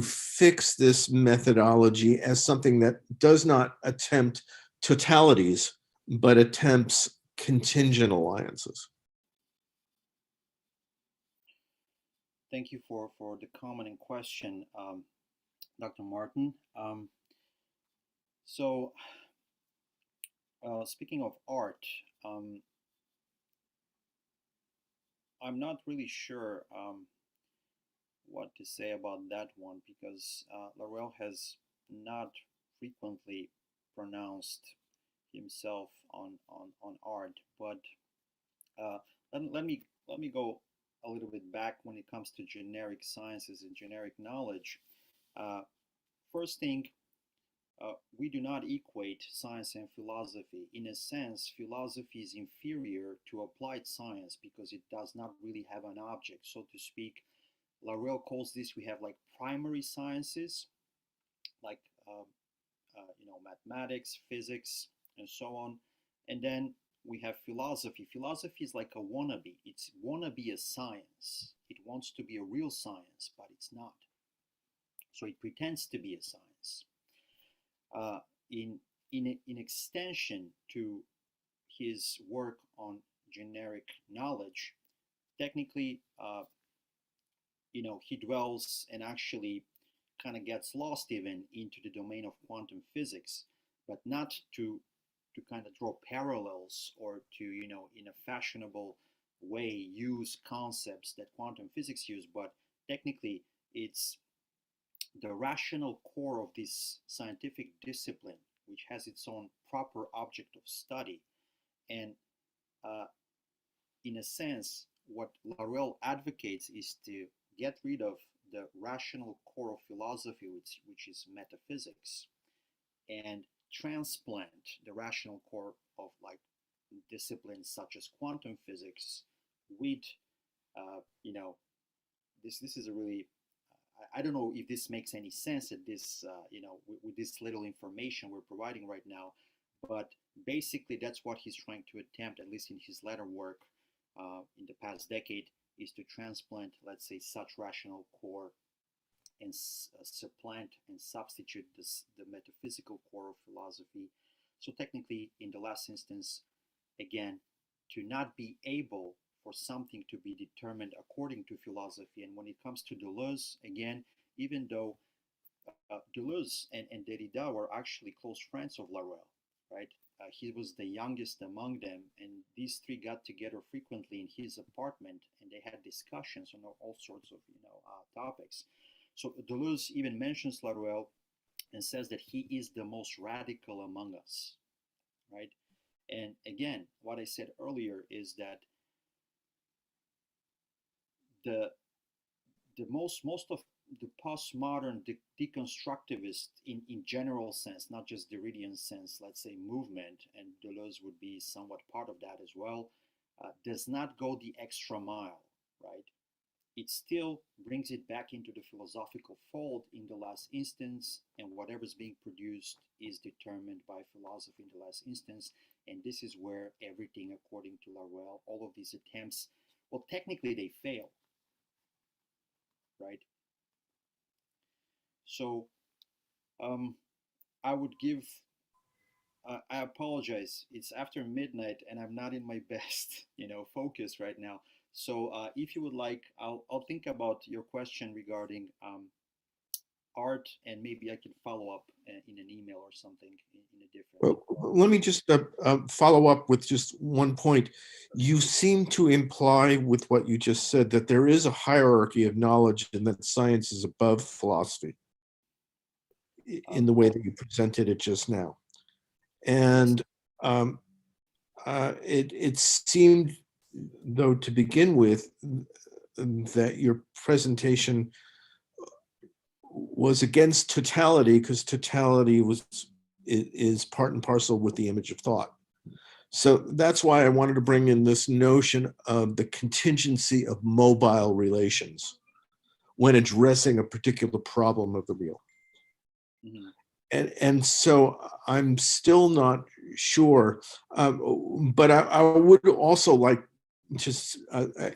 fix this methodology as something that does not attempt totalities, but attempts contingent alliances? Thank you for the comment and question, Dr. Martin. So speaking of art, I'm not really sure what to say about that one, because Laruelle has not frequently pronounced himself on art. But let me go a little bit back when it comes to generic sciences and generic knowledge. First thing, we do not equate science and philosophy. In a sense, philosophy is inferior to applied science because it does not really have an object, so to speak. Laruelle calls this, we have like primary sciences, like mathematics, physics, and so on. And then we have philosophy. Philosophy is like a wannabe. It's wannabe a science. It wants to be a real science, but it's not. So it pretends to be a science. In extension to his work on generic knowledge, technically, he dwells and actually kind of gets lost even into the domain of quantum physics, but not to kind of draw parallels or to, in a fashionable way use concepts that quantum physics use, but technically it's the rational core of this scientific discipline, which has its own proper object of study. And in a sense, what Laruelle advocates is to get rid of the rational core of philosophy, which is metaphysics, and transplant the rational core of like disciplines such as quantum physics with, this is a really, I don't know if this makes any sense at this, with this little information we're providing right now, but basically that's what he's trying to attempt, at least in his latter work in the past decade, is to transplant, let's say, such rational core and supplant and substitute the metaphysical core of philosophy. So technically, in the last instance, again, to not be able for something to be determined according to philosophy. And when it comes to Deleuze, again, even though Deleuze and Derrida were actually close friends of Laruelle, right? He was the youngest among them, and these three got together frequently in his apartment, and they had discussions on all sorts of topics. So Deleuze even mentions Laruelle and says that he is the most radical among us, right? And again, what I said earlier is that the most of the postmodern deconstructivist in general sense, not just Derridian sense, let's say movement, and Deleuze would be somewhat part of that as well, does not go the extra mile, right? It still brings it back into the philosophical fold in the last instance, and whatever's being produced is determined by philosophy in the last instance. And this is where everything, according to Laruelle, all of these attempts, well, technically they fail, right? So I would give, I apologize, it's after midnight and I'm not in my best, focus right now. So if you would like, I'll think about your question regarding art, and maybe I can follow up in an email or something in a different. Well, let me just follow up with just one point. You seem to imply with what you just said that there is a hierarchy of knowledge and that science is above philosophy in the way that you presented it just now. And it seemed, though, to begin with, that your presentation was against totality, because totality is part and parcel with the image of thought. So that's why I wanted to bring in this notion of the contingency of mobile relations when addressing a particular problem of the real. Mm-hmm. And so I'm still not sure, but I would also like to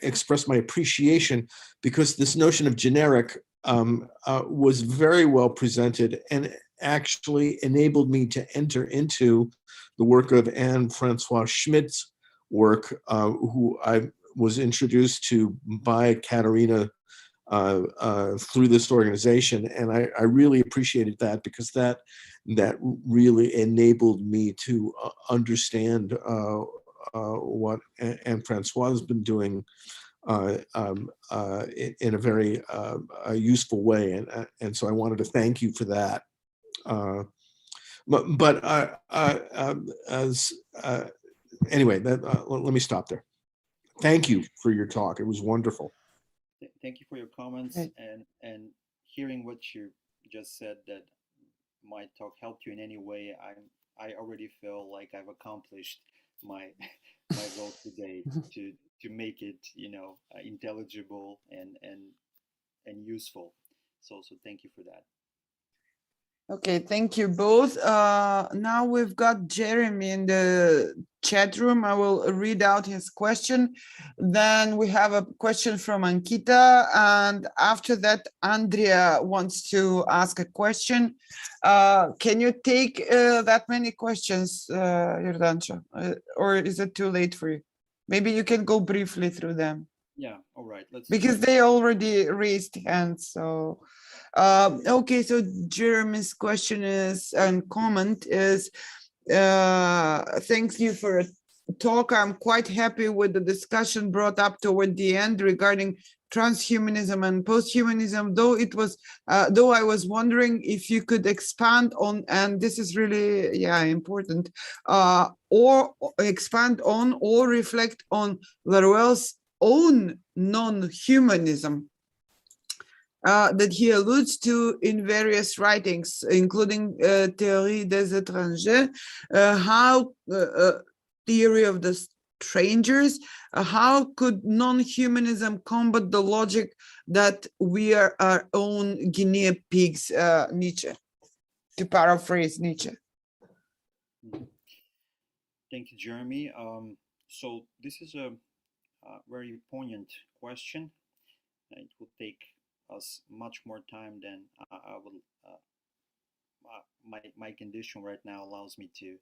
express my appreciation, because this notion of generic was very well presented and actually enabled me to enter into the work of Anne-Francoise Schmidt's work, who I was introduced to by Katerina through this organization. And I really appreciated that, because that really enabled me to understand what Anne-Francoise has been doing in a very useful way. And so I wanted to thank you for that. Anyway, let me stop there. Thank you for your talk. It was wonderful. Thank you for your comments, and hearing what you just said, that my talk helped you in any way, I already feel like I've accomplished my my goal today to make it, intelligible and useful. So thank you for that. Okay, thank you both. Now we've got Jeremy in the chat room. I will read out his question. Then we have a question from Ankita. And after that, Andrea wants to ask a question. Can you take that many questions, Jordanco? Or is it too late for you? Maybe you can go briefly through them. Yeah, all right. Because they already raised hands, so... okay, so Jeremy's question is, and comment is, thanks you for a talk. I'm quite happy with the discussion brought up toward the end regarding transhumanism and posthumanism, though I was wondering if you could expand on, and this is really, important, or expand on or reflect on Laruel's own non-humanism that he alludes to in various writings, including Théorie des étrangers, theory of the strangers, how could non-humanism combat the logic that we are our own guinea pigs, Nietzsche, to paraphrase Nietzsche. Thank you, Jeremy. So this is a very poignant question. It will take us much more time than I will. My condition right now allows me to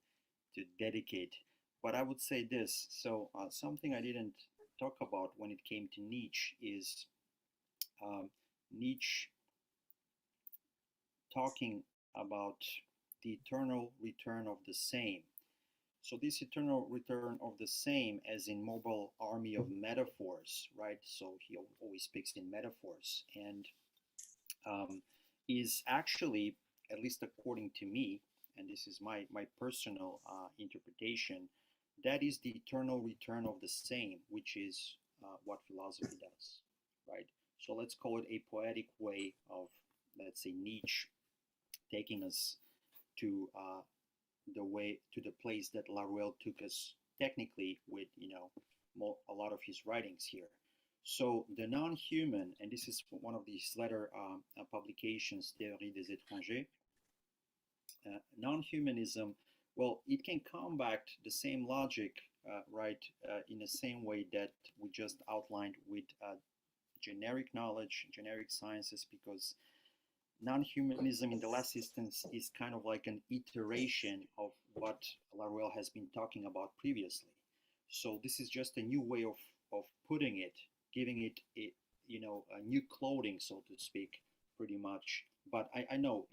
dedicate. But I would say this. So something I didn't talk about when it came to Nietzsche is Nietzsche talking about the eternal return of the same. So this eternal return of the same, as in mobile army of metaphors, right? So he always speaks in metaphors, and is actually, at least according to me, and this is my personal interpretation, that is the eternal return of the same, which is what philosophy does, right? So let's call it a poetic way of, let's say, Nietzsche taking us to the place that Laruelle took us technically with a lot of his writings here. So the non-human, and this is one of these later publications, Théorie des étrangers, non-humanism, well, it can combat the same logic, right, in the same way that we just outlined with generic knowledge, generic sciences, because non-humanism in the last instance is kind of like an iteration of what Laruelle has been talking about previously. So this is just a new way of putting it, giving it a new clothing, so to speak, pretty much. But I know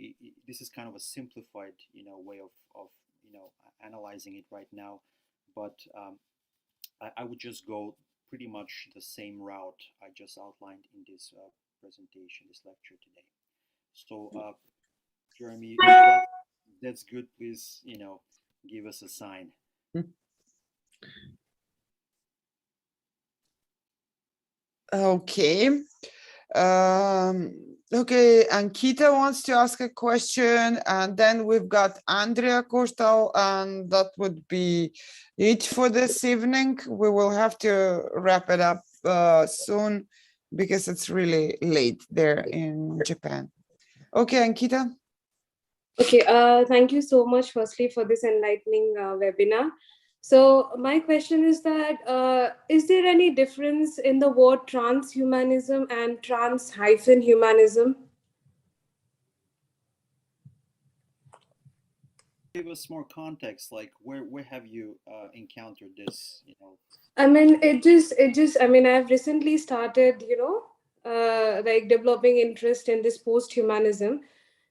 this is kind of a simplified way of analyzing it right now. But I would just go pretty much the same route I just outlined in this presentation, this lecture today. So, Jeremy, that's good. Please, give us a sign. Okay. Okay, Ankita wants to ask a question, and then we've got Andrea Kostal, and that would be it for this evening. We will have to wrap it up soon because it's really late there in Japan. Okay, Ankita. Okay, thank you so much, firstly, for this enlightening webinar. So my question is that, is there any difference in the word transhumanism and trans-humanism? Give us more context, like where have you encountered this, I mean, I've recently started, like developing interest in this post-humanism.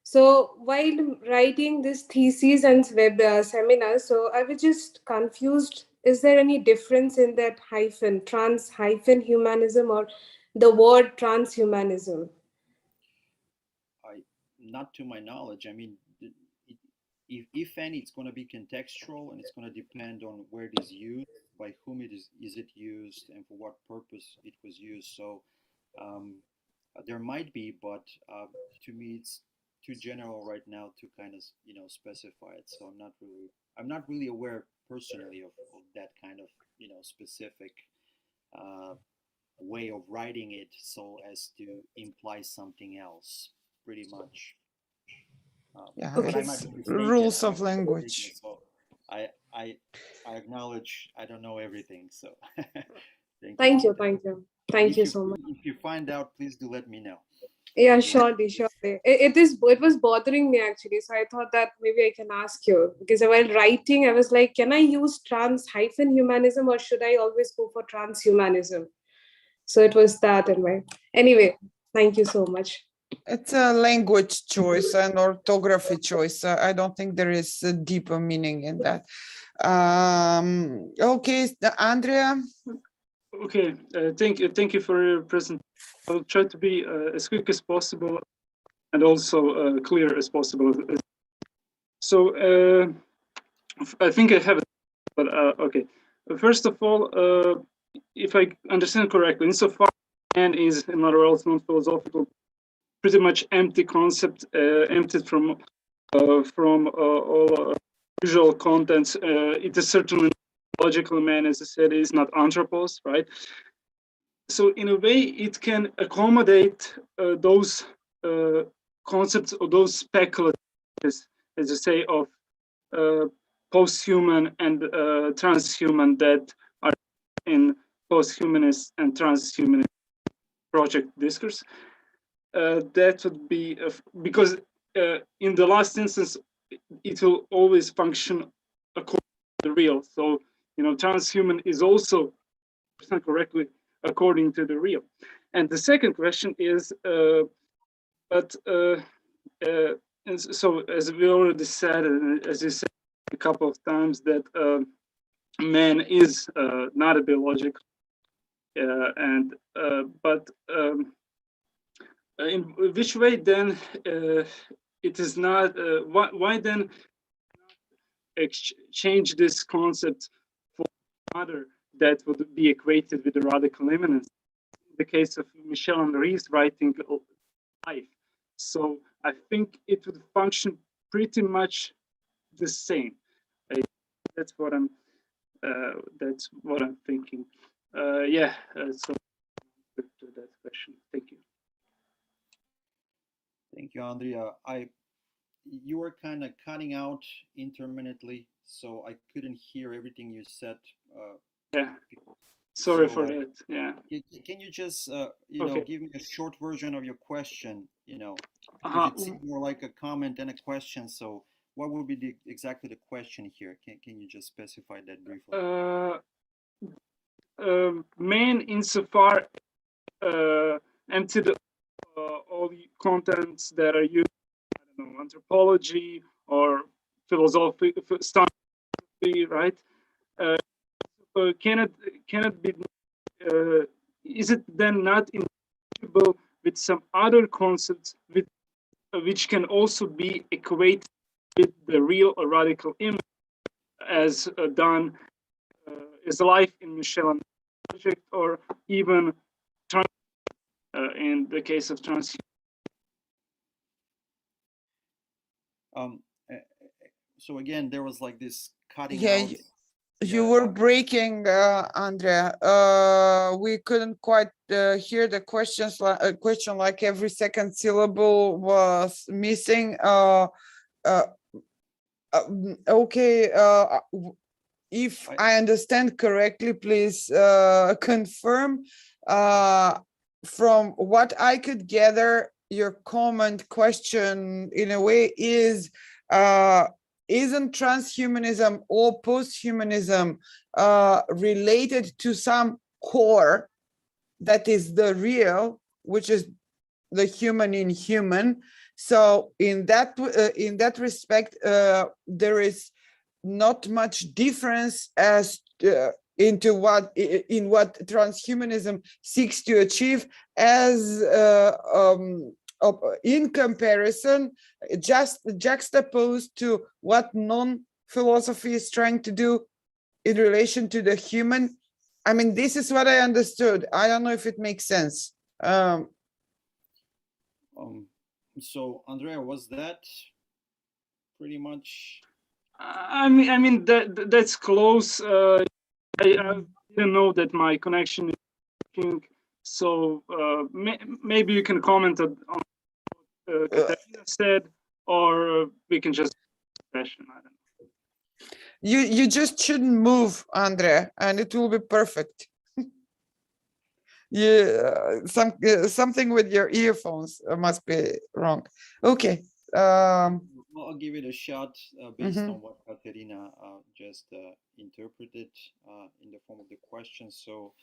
So while writing this thesis and web seminars, so I was just confused. Is there any difference in that hyphen, trans-humanism, or the word transhumanism? Not to my knowledge. I mean, if any, it's going to be contextual, and it's going to depend on where it is used, by whom is it used, and for what purpose it was used. So there might be, but to me, too general right now to kind of specify it. So I'm not really aware personally of that kind of specific way of writing it so as to imply something else. Pretty much. Yeah, But I it's might be mistaken. rules of I might be language. mistaken, so I acknowledge I don't know everything. So Thank for you, that. thank you, And thank you so much. If you find out, please do let me know. Yeah, Thank you. surely, surely. It was bothering me actually. So I thought that maybe I can ask you, because while writing, I was like, can I use trans-humanism or should I always go for transhumanism? So it was that in my. Anyway, thank you so much. It's a language choice and orthography choice. I don't think there is a deeper meaning in that. Okay, Andrea. Okay, thank you for your presentation. I'll try to be as quick as possible and also clear as possible. So I think I have it, but okay. First of all, if I understand correctly, insofar man is, in other words, non-philosophical, pretty much empty concept, emptied from all usual contents. It is certainly logical. Man, as I said, is not anthropos, right? So in a way, it can accommodate those concepts or those speculative, as I say, of post-human and transhuman that are in post-humanist and transhumanist project discourse. That would be because in the last instance, it will always function according to the real. So transhuman is also correctly according to the real. And the second question is, and so as we already said, as you said a couple of times, that man is not a biological, but in which way then it is not? Why then exchange this concept for another that would be equated with the radical immanence? In the case of Michel Henry's writing Life. So I think it would function pretty much the same. That's what I'm thinking. Yeah. So to that question. Thank you. Thank you, Andrea. You were kind of cutting out intermittently, so I couldn't hear everything you said. Yeah. Sorry so, for that. Yeah. Can you just Okay. give me a short version of your question? Because it seemed more like a comment than a question. So what would be exactly the question here? Can you just specify that briefly? Man, insofar emptied all the contents that are used, I don't know, anthropology or philosophy, right? Can it be? Is it then not incompatible with some other concepts which can also be equated with the real or radical image, as done as life in Michel project, or even in the case of trans. So again, there was like this cutting Yeah, out. you were breaking, Andrea. We couldn't quite hear the questions. Question like every second syllable was missing. Okay. If I understand correctly, please confirm. From what I could gather, your question in a way is, isn't transhumanism or posthumanism related to some core that is the real, which is the human in human? So in that respect, there is not much difference as in what transhumanism seeks to achieve, as in comparison, just juxtaposed to what non-philosophy is trying to do in relation to the human. I mean, this is what I understood. I don't know if it makes sense. So Andrea, was that pretty much? I mean that's close. I didn't know that my connection is working, so maybe you can comment on what Katarina said, or we can just session. I don't know. You just shouldn't move, Andrea, and it will be perfect. Something with your earphones must be wrong. Okay. Well, I'll give it a shot based on what Katerina just interpreted in the form of the question. So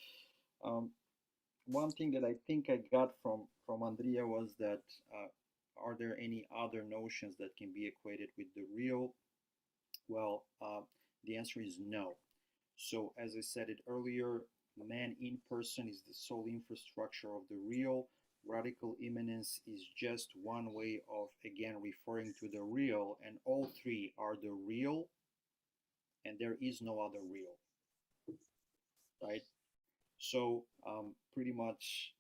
one thing that I think I got from Andrea was that are there any other notions that can be equated with the real? Well, the answer is no. So as I said it earlier, man in person is the sole infrastructure of the real. Radical immanence is just one way of, again, referring to the real, and all three are the real, and there is no other real, right? So pretty much,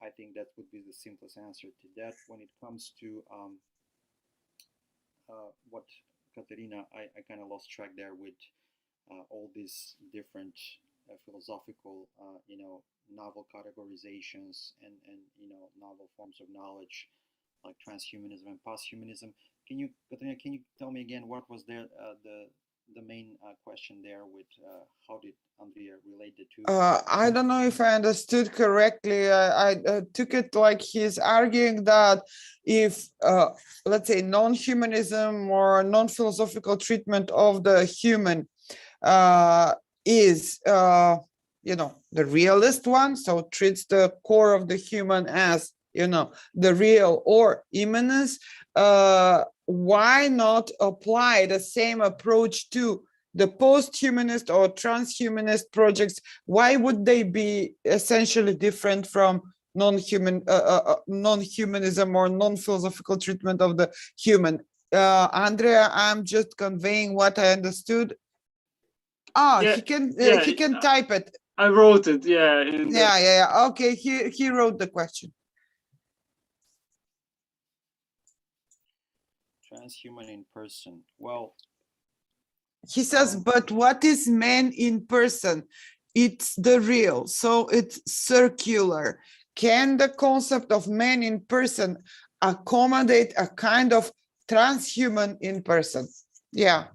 I think that would be the simplest answer to that. When it comes to what Katerina, I kind of lost track there with all these different philosophical, novel categorizations and novel forms of knowledge like transhumanism and posthumanism. Katerina, can you tell me again what was there the main question there with how did Andrea relate the two? I don't know if I understood correctly. I took it like he's arguing that if, let's say, non-humanism or non-philosophical treatment of the human is, the realist one, so treats the core of the human as, the real or immanence, why not apply the same approach to the post-humanist or transhumanist projects? Why would they be essentially different from non-humanism or non-philosophical treatment of the human? Andrea, I'm just conveying what I understood. Yeah, he can type it. I wrote it, yeah. Yeah. Okay, he wrote the question. Transhuman in person. Well, he says, but what is man in person? It's the real, so it's circular. Can the concept of man in person accommodate a kind of transhuman in person? Yeah.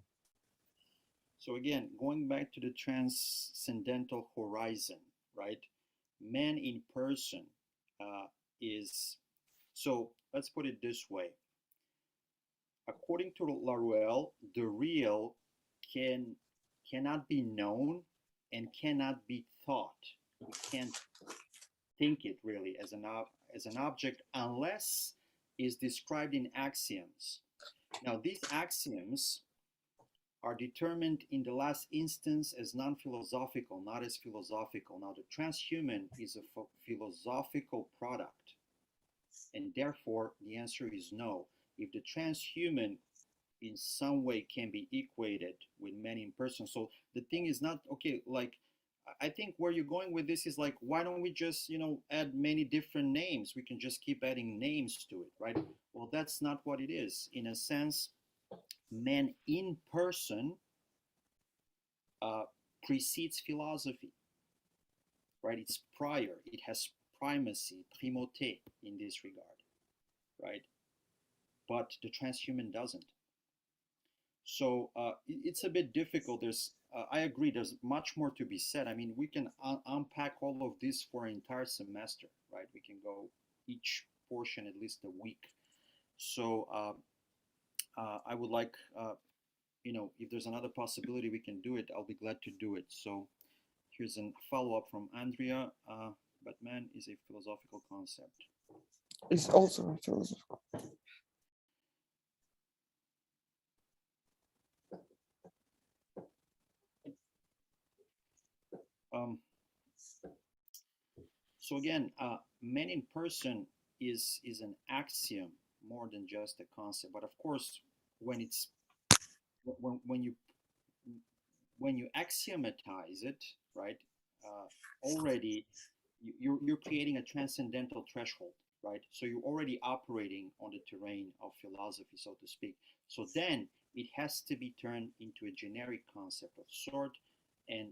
So again, going back to the transcendental horizon, right? Man in person is, so let's put it this way. According to Laruelle, the real cannot be known and cannot be thought. We can't think it really as an object unless is described in axioms. Now these axioms are determined in the last instance as non-philosophical, not as philosophical. Now the transhuman is a philosophical product, and therefore the answer is no. If the transhuman in some way can be equated with man in person, so the thing is not, okay, like I think where you're going with this is like, why don't we just, add many different names? We can just keep adding names to it, right? Well, that's not what it is. In a sense, man in person precedes philosophy, right? It's prior. It has primacy, primauté in this regard, right? But the transhuman doesn't. So it's a bit difficult. I agree, there's much more to be said. I mean, we can unpack all of this for an entire semester, right? We can go each portion at least a week. So I would like, if there's another possibility we can do it, I'll be glad to do it. So here's a follow-up from Andrea. But man is a philosophical concept. It's also a philosophical. So again, man in person is an axiom more than just a concept. But of course, when you axiomatize it, right? Already you're creating a transcendental threshold, right? So you're already operating on the terrain of philosophy, so to speak. So then it has to be turned into a generic concept of sort and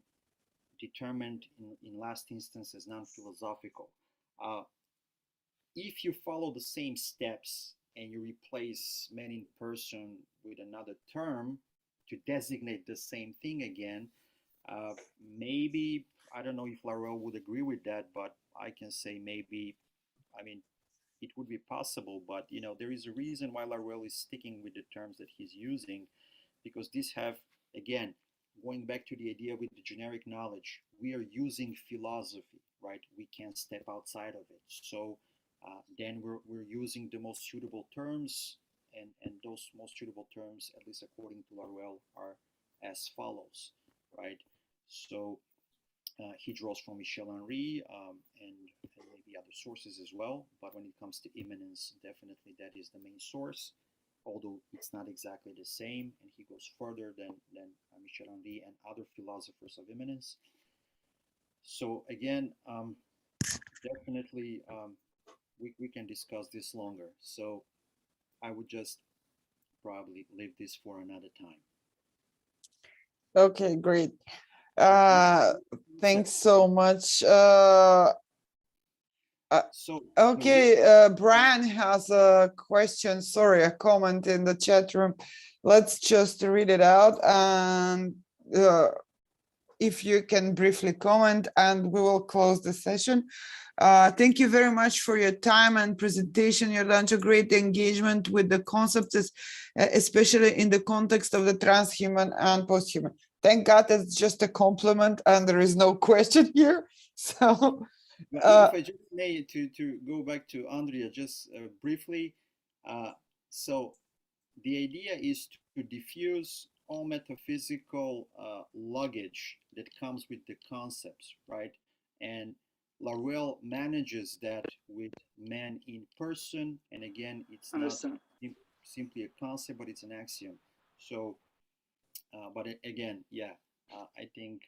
determined in last instance as non-philosophical. If you follow the same steps and you replace man in person with another term to designate the same thing again, maybe, I don't know if Laruelle would agree with that, but I can say maybe, I mean, it would be possible, but you know, there is a reason why Laruelle is sticking with the terms that he's using, because these have, again, going back to the idea with the generic knowledge, we are using philosophy, right? We can't step outside of it. So then we're using the most suitable terms, and those most suitable terms, at least according to Laruelle, are as follows, right? So he draws from Michel Henry and maybe other sources as well, but when it comes to immanence, definitely that is the main source, although it's not exactly the same, and he goes further than Michel Henry and other philosophers of immanence. So again, definitely we can discuss this longer. So I would just probably leave this for another time. Okay, great. Thanks so much. So Okay, Brian has a question, sorry, a comment in the chat room. Let's just read it out, and if you can briefly comment, and we will close the session. Thank you very much for your time and presentation. You've done a great engagement with the concepts, especially in the context of the transhuman and posthuman. Thank God it's just a compliment and there is no question here. So, if I just may to go back to Andrea just briefly. So the idea is to diffuse all metaphysical luggage that comes with the concepts, right? And Laruelle manages that with man in person, and again, it's not simply a concept, but it's an axiom. So, but again, yeah, I think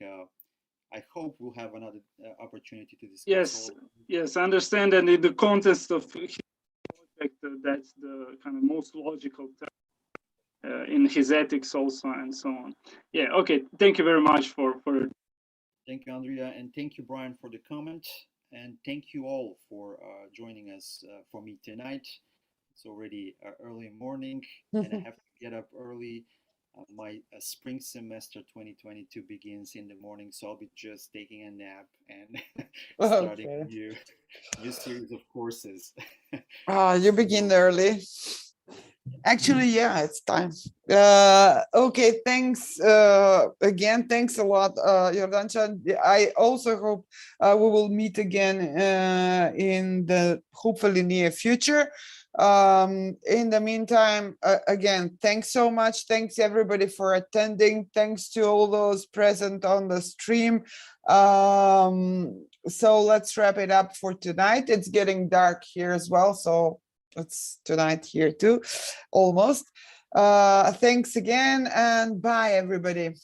I hope we'll have another opportunity to discuss. Yes, yes, I understand, and in the context of his project, that's the kind of most logical term in his ethics also, and so on. Yeah, okay. Thank you very much for. Thank you, Andrea, and thank you, Brian, for the comment, and thank you all for joining us for me tonight. It's already early morning, and I have to get up early. My spring semester 2022 begins in the morning, so I'll be just taking a nap and starting a new series of courses. You begin early. Actually, yeah, it's time. Okay, thanks again. Thanks a lot, Jordanco. I also hope we will meet again in the hopefully near future. In the meantime, again, thanks so much. Thanks everybody for attending. Thanks to all those present on the stream. So let's wrap it up for tonight. It's getting dark here as well, so it's tonight here too, almost. Thanks again, and bye everybody.